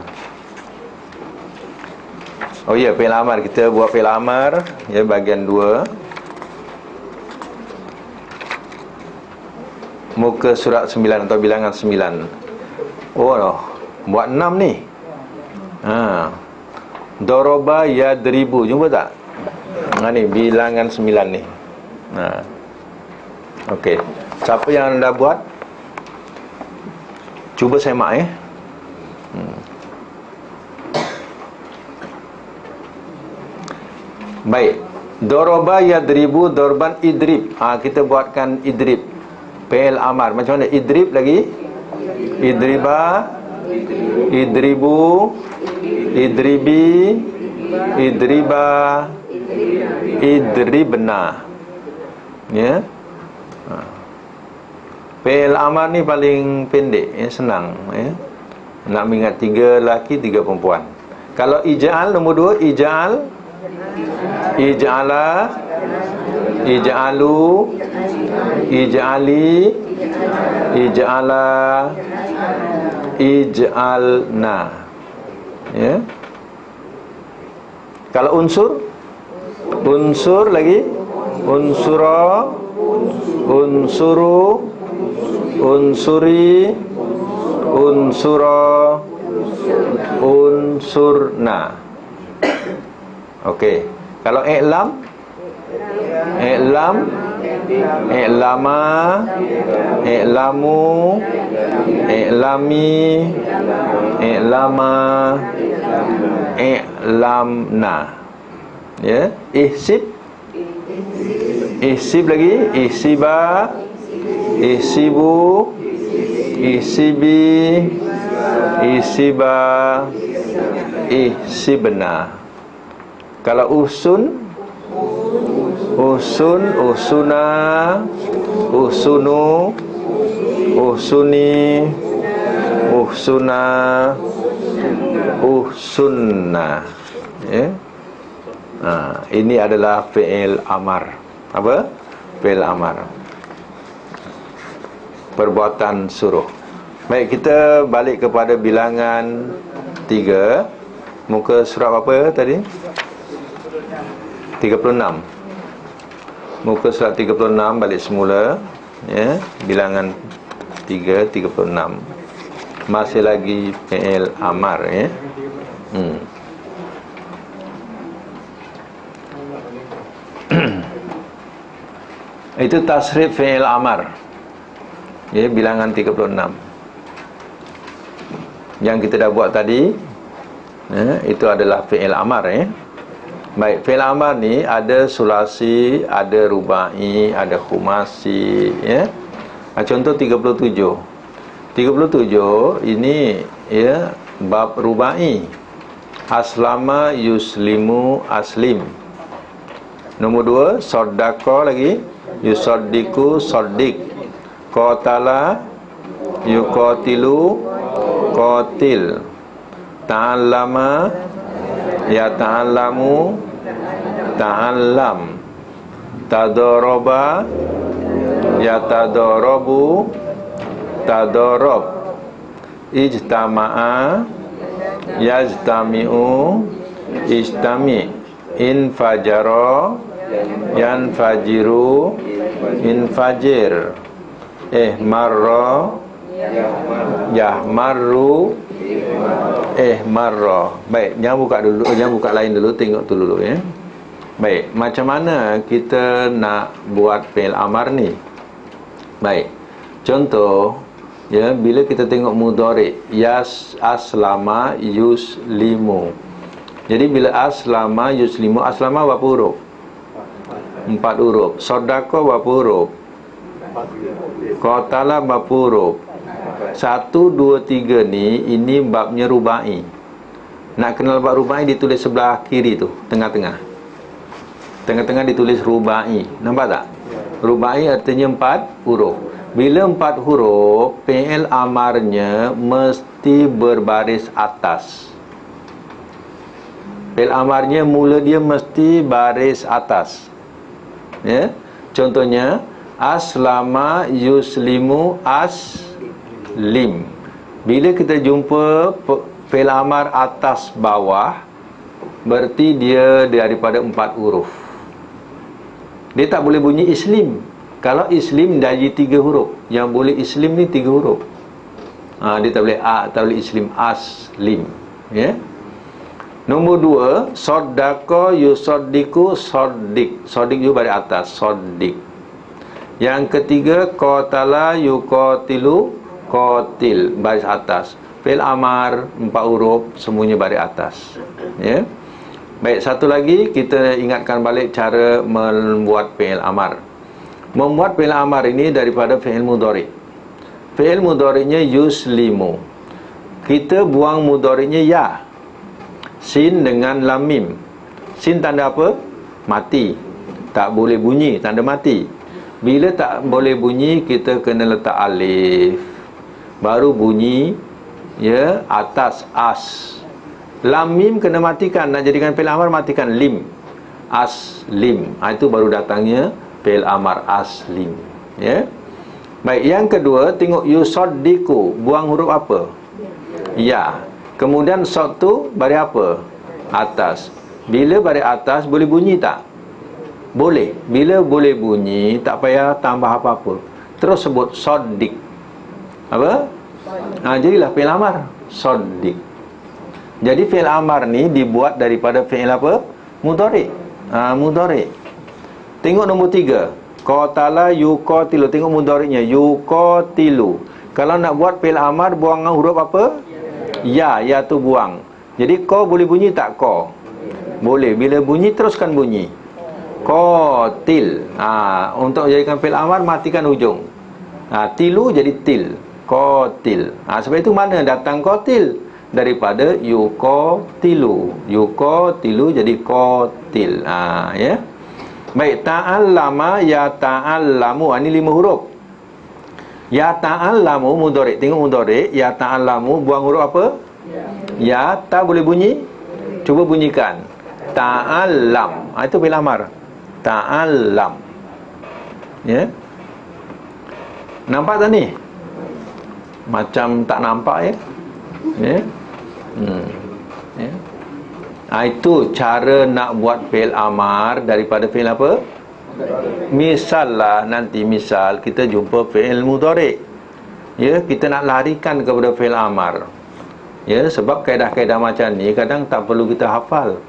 Oh ya, fi'il amar. Kita buat fi'il amar, ya, bahagian 2. Muka surat 9 atau bilangan 9. Oh, buat 6 ni. Doroba yadribu. Jumpa tak? Ni bilangan 9 ni. Okey. Siapa yang dah buat? Cuba semak, ya. Baik. Doroba yadribu dorban idrib. Kita buatkan idrib. Fi'il amar. Macam mana? Idrib lagi? Idriba, idribu, idribi, idriba, idribna. Ya. Fi'il amar ni paling pendek, ya, senang, ya. Nak mengingat 3 lelaki, 3 perempuan. Kalau ij'al nombor 2, ij'al, ij'ala, ij'alu, ij'ali, ij'ala, ij'alna. Ya. Kalau unsur, unsur lagi, unsura, unsuru, unsuri, unsura, unsurna. Okey. Kalau i'lam, i'lam, i'lama, i'lamu, i'lami, i'lama, i'lamna. Ya, ihsib, ihsib lagi, ihsiba, ihsibu, ihsibi, ihsiba, ihsibna. Kalau usun, usun, usuna, usunu, usuni, usuna, Uhsunna. Ya. Ini adalah fi'il amar. Apa? Fi'il amar. Perbuatan suruh. Baik, kita balik kepada bilangan 3. Muka surat apa tadi? 36. Muka surat 36 balik semula. Ya, bilangan 3, 36. Masih lagi fi'il amar, ya. Itu tasrif fi'il amar. Ya, bilangan 36. Yang kita dah buat tadi, ya, itu adalah fi'il amar, ya. Baik, fi'il amar ni ada sulasi, ada rubai, ada khumasi, ya. Contoh 37. 37 ini, ya, bab rubai. Aslama yuslimu aslim. Nombor 2, sodako lagi, yusoddiku soddik. Qatala yuqatilu qatil. Ta'allama ya ta'allamu ta'allam. Tadoroba ya tadorobu tadorob. Ijtama'a yajtami'u ijtami'. Infajaro yanfajiru infajir. Marra yahmarru marra. Baik, jangan buka dulu, jangan buka lain dulu, tengok tu dulu, ya. Baik, macam mana kita nak buat fi'il amar ni? Baik. Contoh, ya, bila kita tengok mudhari, aslama yuslimu. Jadi bila aslama yuslimu, aslama berapa huruf? 4 huruf. Sodako berapa huruf? Qatala berapa huruf? 1, 2, 3 ni, ini babnya rubai. Nak kenal bab rubai, ditulis sebelah kiri tu, tengah-tengah. Tengah-tengah ditulis rubai. Nampak tak? Rubai artinya 4 huruf. Bila 4 huruf, fi'il amarnya mesti berbaris atas. Fi'il amarnya mula dia mesti baris atas. Ya. Contohnya, aslama yuslimu aslim. Bila kita jumpa fi'il amar atas bawah, berarti dia daripada 4 huruf. Dia tak boleh bunyi islim. Kalau islim dari 3 huruf. Yang boleh islim ni 3 huruf. Dia tak boleh tak boleh islim aslim, ya. Nombor 2, sodako yusoddiku soddik. Soddik juga dari atas, soddik. Yang ketiga, qatala yuqatilu qatil, baris atas. Fi'il amar 4 huruf, semuanya baris atas, ya. Baik, satu lagi kita ingatkan balik cara membuat fi'il amar. Membuat fi'il amar ini daripada fi'il mudhari. Fi'il mudhari'nya yuslimu. Kita buang mudhari'nya ya. Sin dengan lam mim. Sin tanda apa? Mati. Tak boleh bunyi, tanda mati. Bila tak boleh bunyi, kita kena letak alif, baru bunyi, ya, atas as. Lam mim kena matikan. Nak jadikan fi'il amar, matikan lim. Aslim. Itu baru datangnya fi'il amar aslim, ya. Baik, yang kedua, tengok yusoddiku, buang huruf apa? Ya. Kemudian sod tu baris apa? Atas. Bila baris atas, boleh bunyi tak? Boleh. Bila boleh bunyi, tak payah tambah apa-apa. Terus sebut soddik. Apa? Jadilah fi'il amar soddik. Jadi fi'il amar ni dibuat daripada fi'il apa? Mudhari. Mudhari. Tengok nombor 3. Qatala yuqatilu. Tengok mudhari'nya, yuqatilu. Kalau nak buat fi'il amar, buang huruf apa? Ya, ya tu buang. Jadi ko boleh bunyi tak ko? Boleh. Bila bunyi, teruskan bunyi. Qatil. Untuk jadikan fi'il amar, matikan hujung. Tilu jadi til. Qatil. Sebab itu mana datang qatil? Daripada yuqatilu. Yuqatilu jadi qatil. Ya. Baik, ta'allama ya ta'allamu. Ini 5 huruf. Ya ta'allamu mudhari'. Tengok mudhari', ya ta'allamu, buang huruf apa? Ya, ta boleh bunyi? Cuba bunyikan. Ta'allam. Itu fi'il amar. Ta'allam. Ya. Nampak tak ni? Macam tak nampak ya? Ya. Ya. Itu cara nak buat fi'il amar daripada fi'il apa? Misal lah, nanti misal kita jumpa fi'il mudhari'. Ya, kita nak larikan kepada fi'il amar. Ya, sebab kaedah-kaedah macam ni kadang tak perlu kita hafal.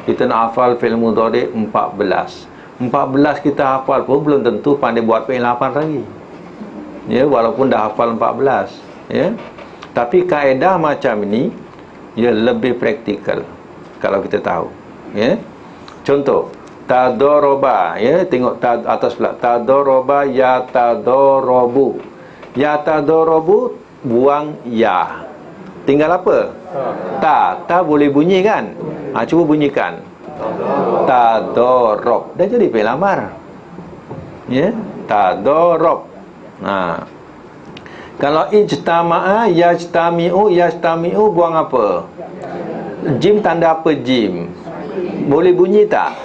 Kita nak hafal fi'il mudhari' 14 kita hafal pun belum tentu pandai buat fi'il amar lagi. Ya, walaupun dah hafal 14. Ya. Tapi kaedah macam ni ya lebih praktikal kalau kita tahu. Ya. Contoh, tadoroba, ya, tengok atas pula. Tadoroba yatadorobu. Yatadorobu buang ya. Tinggal apa? Ta boleh bunyi kan? Cuba bunyikan. Tadorob. Dah jadi fi'il amar. Ya, tadorob. Kalau ijtama'a yajtami'u buang apa? Jim tanda apa jim? Boleh bunyi tak?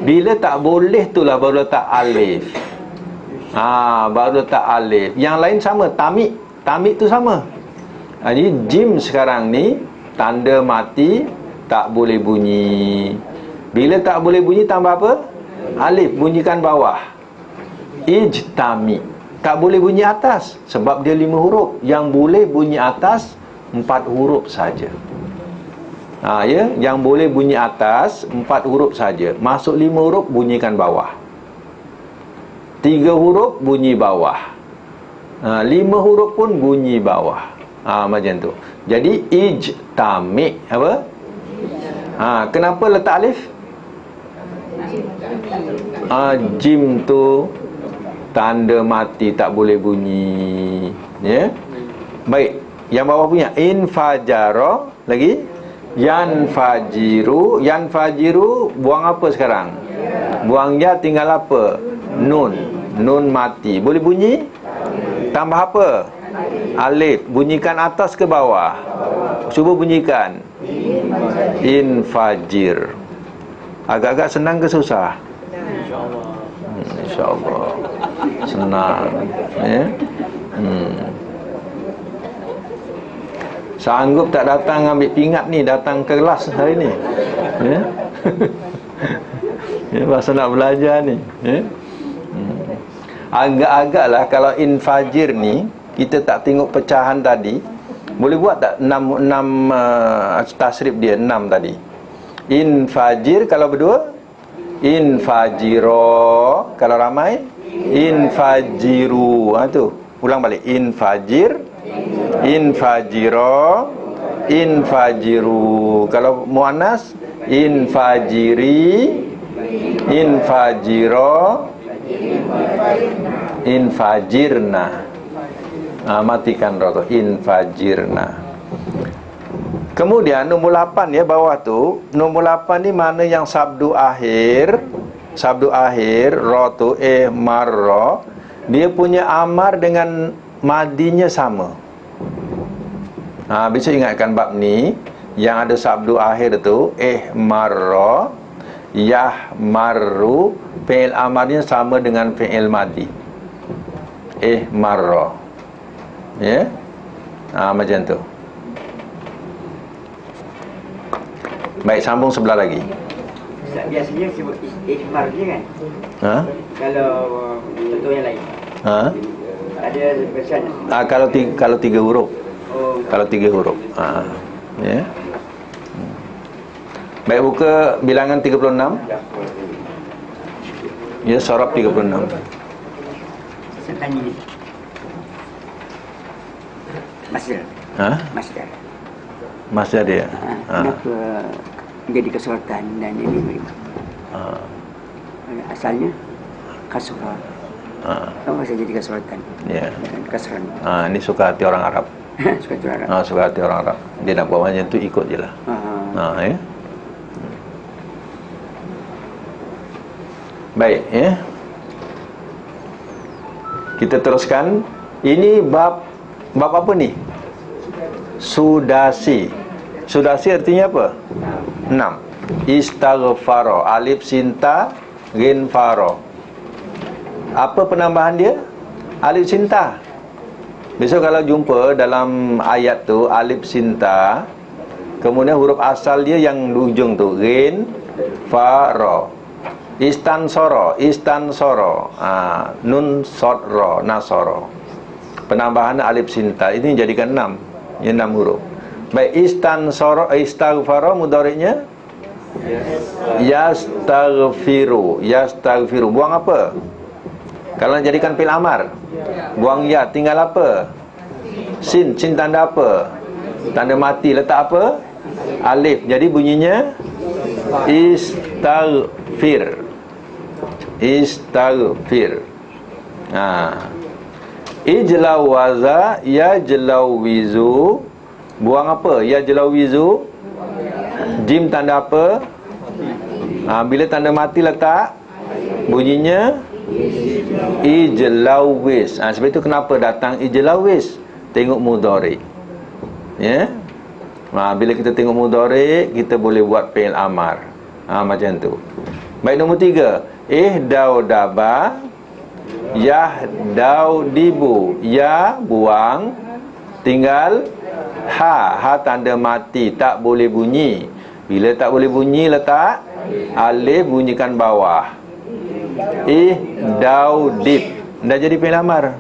Bila tak boleh itulah baru letak alif. Baru letak alif. Yang lain sama, tamik tu sama. Jadi jim sekarang ni tanda mati, tak boleh bunyi. Bila tak boleh bunyi tambah apa? Alif, bunyikan bawah. Ijtami, tak boleh bunyi atas sebab dia 5 huruf. Yang boleh bunyi atas 4 huruf saja. Ya, yang boleh bunyi atas 4 huruf saja. Masuk 5 huruf bunyikan bawah. 3 huruf bunyi bawah. 5 huruf pun bunyi bawah. Macam tu. Jadi ijtami apa? Kenapa letak alif? Jim tu tanda mati, tak boleh bunyi. Ya. Baik, yang bawah punya infajaro lagi. Yanfajiru buang apa sekarang? Buang ya, tinggal apa? Nun mati. Boleh bunyi? Tambah apa? Alif. Bunyikan atas ke bawah? Cuba bunyikan. Infajir. Agak-agak senang ke susah? InsyaAllah senang. Ya. Sanggup tak datang ambil pingat ni, datang ke kelas hari ni? Ya. Ya, masa nak belajar ni. Ya. Agak-agaklah kalau infajir ni kita tak tengok pecahan tadi. Boleh buat tak 6 tasrif dia 6 tadi? Infajir kalau berdua, infajiro. Kalau ramai, infajiru. Tu ulang balik. Infajir, infajiro, infajiru. Kalau muannas, infajiri, infajiro, infajirna. Matikan roh tu, infajirna. Kemudian nombor 8 ya, bawah tu. Nombor 8 ni mana yang sabdu akhir. Sabdu akhir ra tu marra. Dia punya amar dengan madinya sama. Bisa ingatkan bab ni yang ada sabdu akhir tu marra, yahmaru, fi'il amarnya sama dengan fi'il madi. Marra. Ya. Macam tu. Baik, sambung sebelah lagi. Biasanya sebut ihmar je kan? Kalau contoh yang lain. Ada version. Kalau 3 huruf. Kalau 3 huruf. Ya. Baik, buka bilangan 36. Ya, sorab 36. Saya tanya ni. Masdar. Masdar. Masdar dia. Kenapa jadi kesultan dan ini asalnya kasrah. Kenapa saya jadi kesultan? Ya. Kasrah. Ini suka hati orang Arab. Suka hati orang Arab. Suka hati orang Arab. Dia nak buat macam tu, ikut je lah. Ya. Baik, ya. Kita teruskan. Ini bab apa ni? Sudasi. Sudasi artinya apa? 6. Istaghfaro, alif sinta ghin faro. Apa penambahan dia? Alif sinta. Besok kalau jumpa dalam ayat tu alif sinta, kemudian huruf asal dia yang di ujung tu ghin faro. Istansoro, nun sodro, nasoro. Penambahan alif sinta ini jadikan 6. Ini 6 huruf. Baik, istansoro, istaghfaro mudhari'nya yastaghfiru. Yastaghfiru. Buang apa? Kalau nak jadikan fi'il amar, buang ya, tinggal apa? Sin. Sin tanda apa? Tanda mati. Letak apa? Alif. Jadi bunyinya istaghfir. Istaghfir. Ijlawaza yajlawizu. Buang apa? Yajlawizu. Jim tanda apa? Bila tanda mati letak bunyinya ijlawis. Sebab itu kenapa datang ijlawis? Tengok mudhari. Ya. Bila kita tengok mudhari, kita boleh buat fi'il amar. Macam tu. Baik, nombor 3. Ihdaudaba yahdaudibu. Ya buang, tinggal ha. Ha tanda mati, tak boleh bunyi. Bila tak boleh bunyi, letak alif, bunyikan bawah. Ihdaudib. Dah jadi fi'il amar.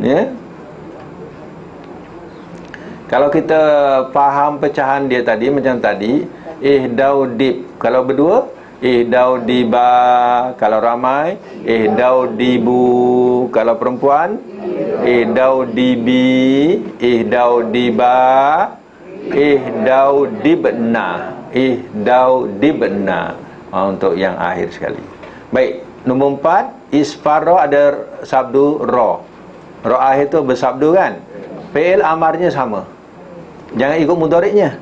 Ya. Kalau kita faham pecahan dia tadi, macam tadi, ihdaudib. Kalau berdua, ihdaudiba. Kalau ramai, ihdaudibu. Kalau perempuan, ihdaudibi, ihdaudiba, ihdaudibna, ihdaudibna. Untuk yang akhir sekali. Baik, nombor 4, isfaro ada sabdu ro. Ro akhir tu bersabdu kan? Fi'il amarnya sama. Jangan ikut mudhari'nya.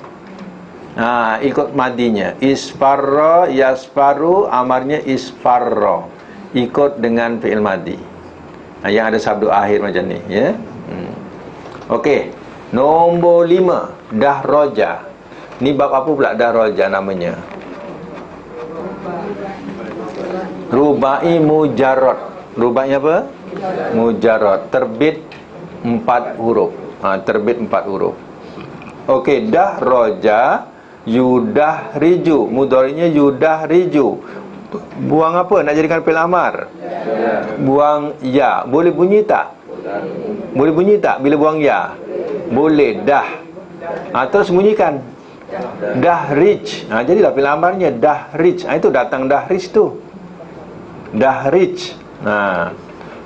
Ikut madinya. Isfarra, yasfaru, amarnya isfarra. Ikut dengan fi'il madi. Yang ada sabdu akhir macam ni, ya. Okey. Nombor 5, dahroja. Ni bab apa pula dahroja namanya? Rubai mujarrad. Rubainya apa? Mujarrad. Terbit 4 huruf. Terbit 4 huruf. Okey, dahroja yudahriju. Mudhari'nya yudahriju. Buang apa? Nak jadikan fi'il amar? Buang ya. Boleh bunyi tak? Boleh bunyi tak bila buang ya? Boleh. Dah. Terus bunyikan dahrij. Jadilah fi'il amarnya dahrij. Itu datang dahrij tu. Dahrij.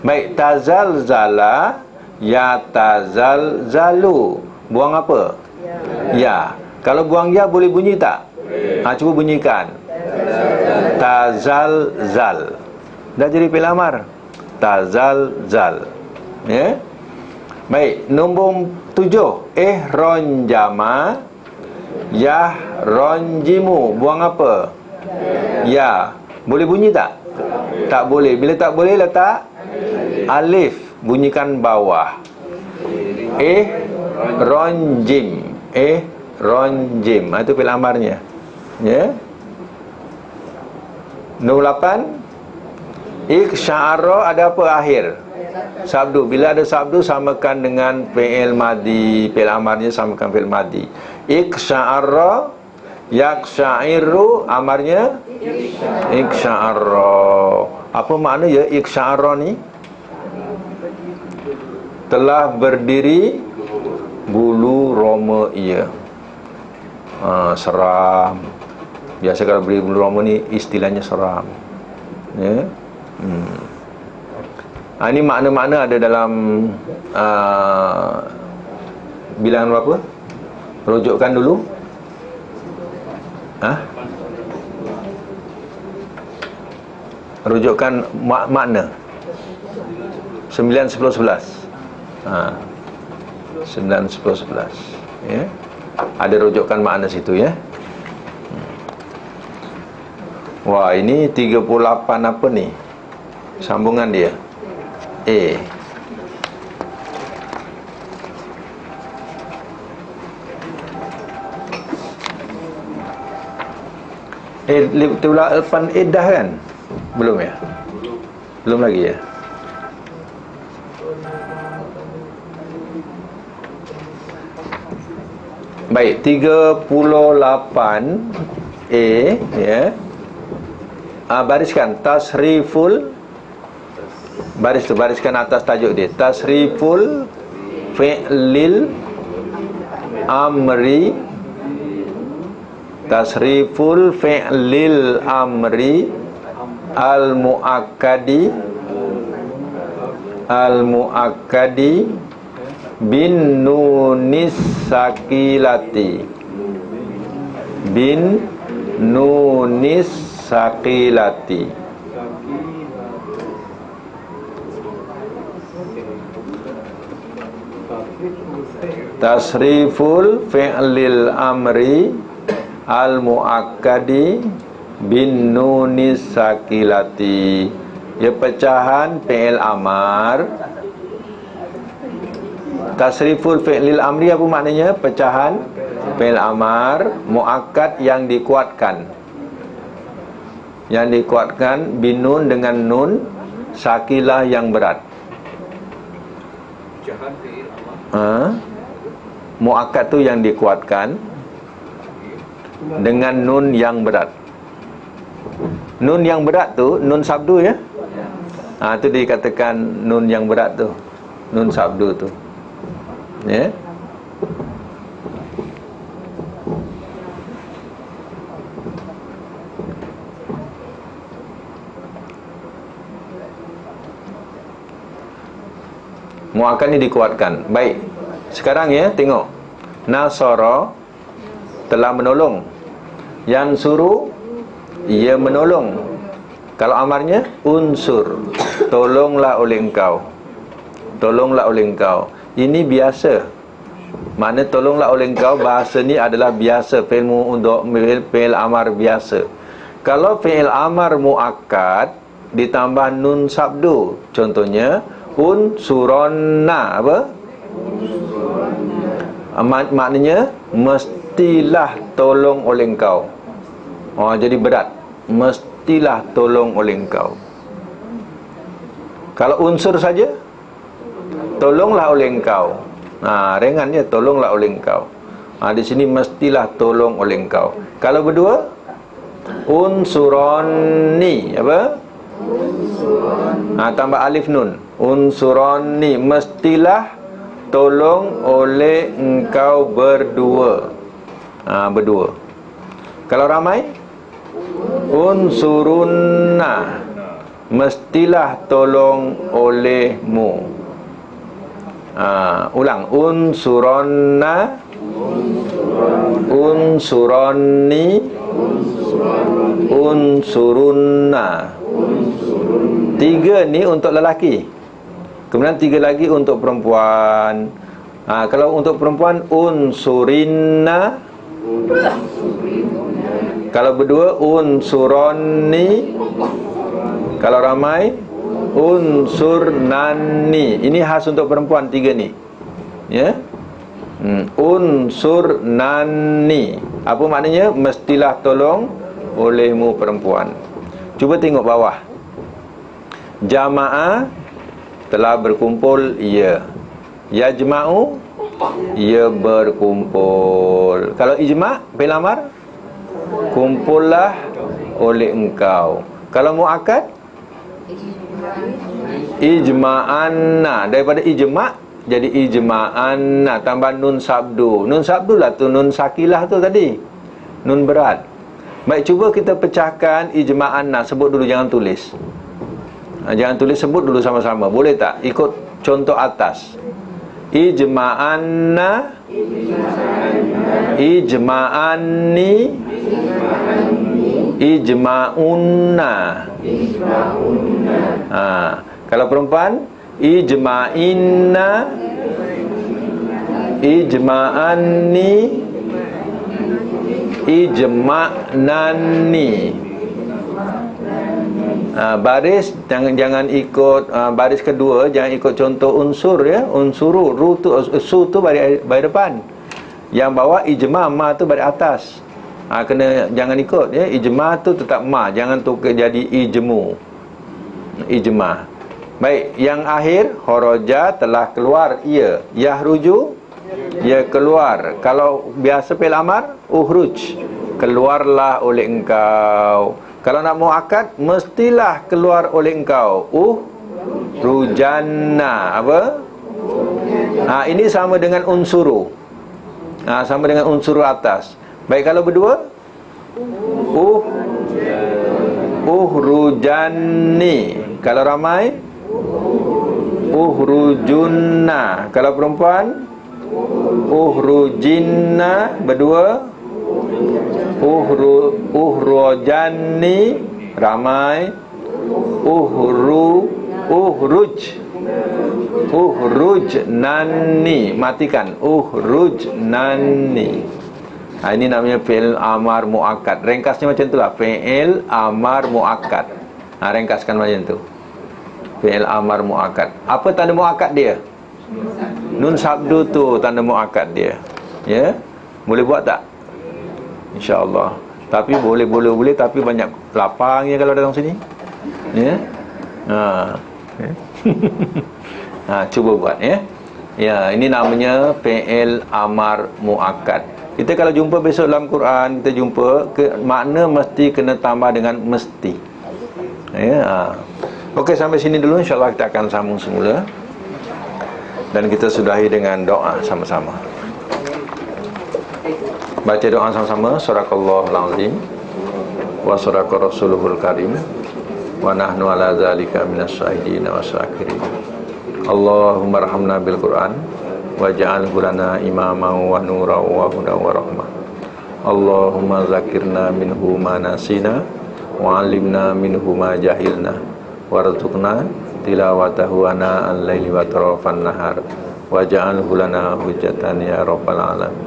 Baik, tazalzala yatazalzalu. Buang apa? Ya. Kalau buang ya boleh bunyi tak? Cuba bunyikan. Tazalzal. Dah jadi fi'il amar. Tazalzal. Ya. Baik, nombor 7, ihronjama yahronjimu. Buang apa? Ya. Boleh bunyi tak? Tak boleh. Bila tak boleh, letak alif, bunyikan bawah. Ronjim. Ronjim. Itu fi'il amarnya. Ya. Nombor 8, iksya'ara ada apa akhir? Sabdu. Bila ada sabdu, samakan dengan fi'il madi. Fi'il amarnya samakan fi'il madi. Iksya'ara yaksya'iru, amarnya iksya'ara. Apa makna ya iksya'ara ni? Telah berdiri bulu roma ia. Seram. Biasa kalau berdiri bulu roma ni istilahnya seram. Ya. Ini makna-makna ada dalam bilangan berapa? Rujukkan dulu. Rujukkan makna 9, 10, 11. 9, 10, 11. Ya. Ada rujukan makna situ, ya. Wah, ini 38 apa ni? Sambungan dia. Depan iddah kan? Belum ya? Belum lagi ya? Baik, 38A ya. Bariskan tasriful, bariskan atas tajuk dia. Tasriful fi'lil amri, tasriful fi'lil amri al-mu'akkadi bin nunis sakilati, bin nunis sakilati. Tasriful fi'lil amri al-mu'akkadi bin nunis sakilati. Ya, pecahan fi'il amar. Tasriful fi'lil amri apa maknanya? Pecahan fi'il amar muakkad yang dikuatkan. Yang dikuatkan binun dengan nun sakilah yang berat. Pecahan fi'il amar. Muakkad tu yang dikuatkan dengan nun yang berat. Nun yang berat tu nun sabdu ya. Tu dikatakan nun yang berat tu. Nun sabdu tu. Ya. Muakkad ni dikuatkan. Baik. Sekarang ya, tengok. Nasara telah menolong. Yang suruh ia menolong. Kalau amarnya unsur, tolonglah oleh engkau. Tolonglah oleh engkau. Ini biasa. Makna tolonglah oleh engkau, bahasa ni adalah biasa, fi'il amar biasa. Kalau fi'il amar muakkad ditambah nun sabdu, contohnya unsuronna apa? Maknanya mestilah tolong oleh engkau. Jadi berat. Mestilah tolong oleh engkau. Kalau unsur saja, tolonglah oleh engkau. Ringan dia, tolonglah oleh engkau. Di sini mestilah tolong oleh engkau. Kalau berdua, unsuroni apa? Tambah alif nun. Unsuroni, mestilah tolong oleh engkau berdua. Berdua. Kalau ramai, unsurunna, mestilah tolong olehmu. Ulang. Unsuronna, unsuronni, unsurunna. 3 ni untuk lelaki. Kemudian 3 lagi untuk perempuan. Kalau untuk perempuan, unsurinna. Kalau berdua, unsuronni. Kalau ramai, unsurnani. Ini khas untuk perempuan 3 ni. Ya. Unsurnani. Apa maknanya? Mestilah tolong olehmu perempuan. Cuba tengok bawah. Jamaah telah berkumpul ia. Yajma'u, ia berkumpul. Kalau ijma' fi'il amar, kumpullah oleh engkau. Kalau muakkad, ijma'anna. Daripada ijma' jadi ijma'anna, tambah nun sabdu. Nun sabdu lah tu, nun sakilah tu tadi, nun berat. Baik, cuba kita pecahkan ijma'anna. Sebut dulu, jangan tulis. Jangan tulis, sebut dulu sama-sama. Boleh tak? Ikut contoh atas. Ijma'anna, ijma'anni, ijma'unna. Kalau perempuan, ijma'inna, ijma'anni, ijma'nanni. Baris jangan ikut baris kedua, jangan ikut contoh unsur ya. Unsuru, ru tu, su tu baris depan. Yang bawah ijma', ma tu baris atas. Kena jangan ikut ya. Ijma tu tetap ma, jangan tukar jadi ijmu. Ijma. Baik, yang akhir kharaja telah keluar ia. Yahruju ia keluar. Kalau biasa fi'il amar ukhruj, keluarlah oleh engkau. Kalau nak muakkad mestilah keluar oleh engkau. Rujanna apa? Ini sama dengan unsuru. Sama dengan unsuru atas. Baik, kalau berdua uhrujani. Kalau ramai uhrujunna. Kalau perempuan uhrujinna. Berdua uhrujani. Ramai uhrujnani. Matikan uhrujnani. Ini namanya fi'il amar muakkad. Ringkasnya macam itulah, fi'il amar muakkad. Ringkaskan macam tu, fi'il amar muakkad. Apa tanda muakkad dia? Nun sabdu tu tanda muakkad dia. Ya, boleh buat tak? InsyaAllah. Tapi boleh tapi banyak lapangnya kalau datang sini. Ya. Cuba buat ya. Ya, ini namanya fi'il amar muakkad. Kita kalau jumpa besok dalam Quran, kita jumpa makna mesti kena tambah dengan mesti. Ya. Okey, sampai sini dulu, insya-Allah kita akan sambung semula. Dan kita sudahi dengan doa sama-sama. Baca doa sama-sama. Sadaqallahul azim wa sadaqa rasuluhul karim wa nahnu ala zalika minas syahidin wasyakirin. Allahumma arhamna bil Quran waj'alhu lana imaman wa nuran wa hudan wa rahmah. Allahumma zakirna minhu ma nasina wa 'allimna minhu ma jahilna warzuqna tilawatahu ana al-laili wa tarafan nahar waj'alhu lana hujjatan ya rabbal alamin.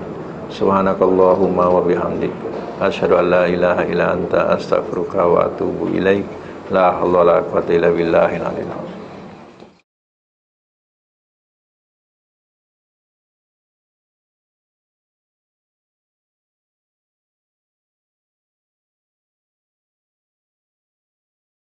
Subhanakallahumma wa bihamdik asyhadu an la ilaha illa anta astaghfiruka wa atubu ilaik. La haula wala quwwata illa billahil aliyyil azim.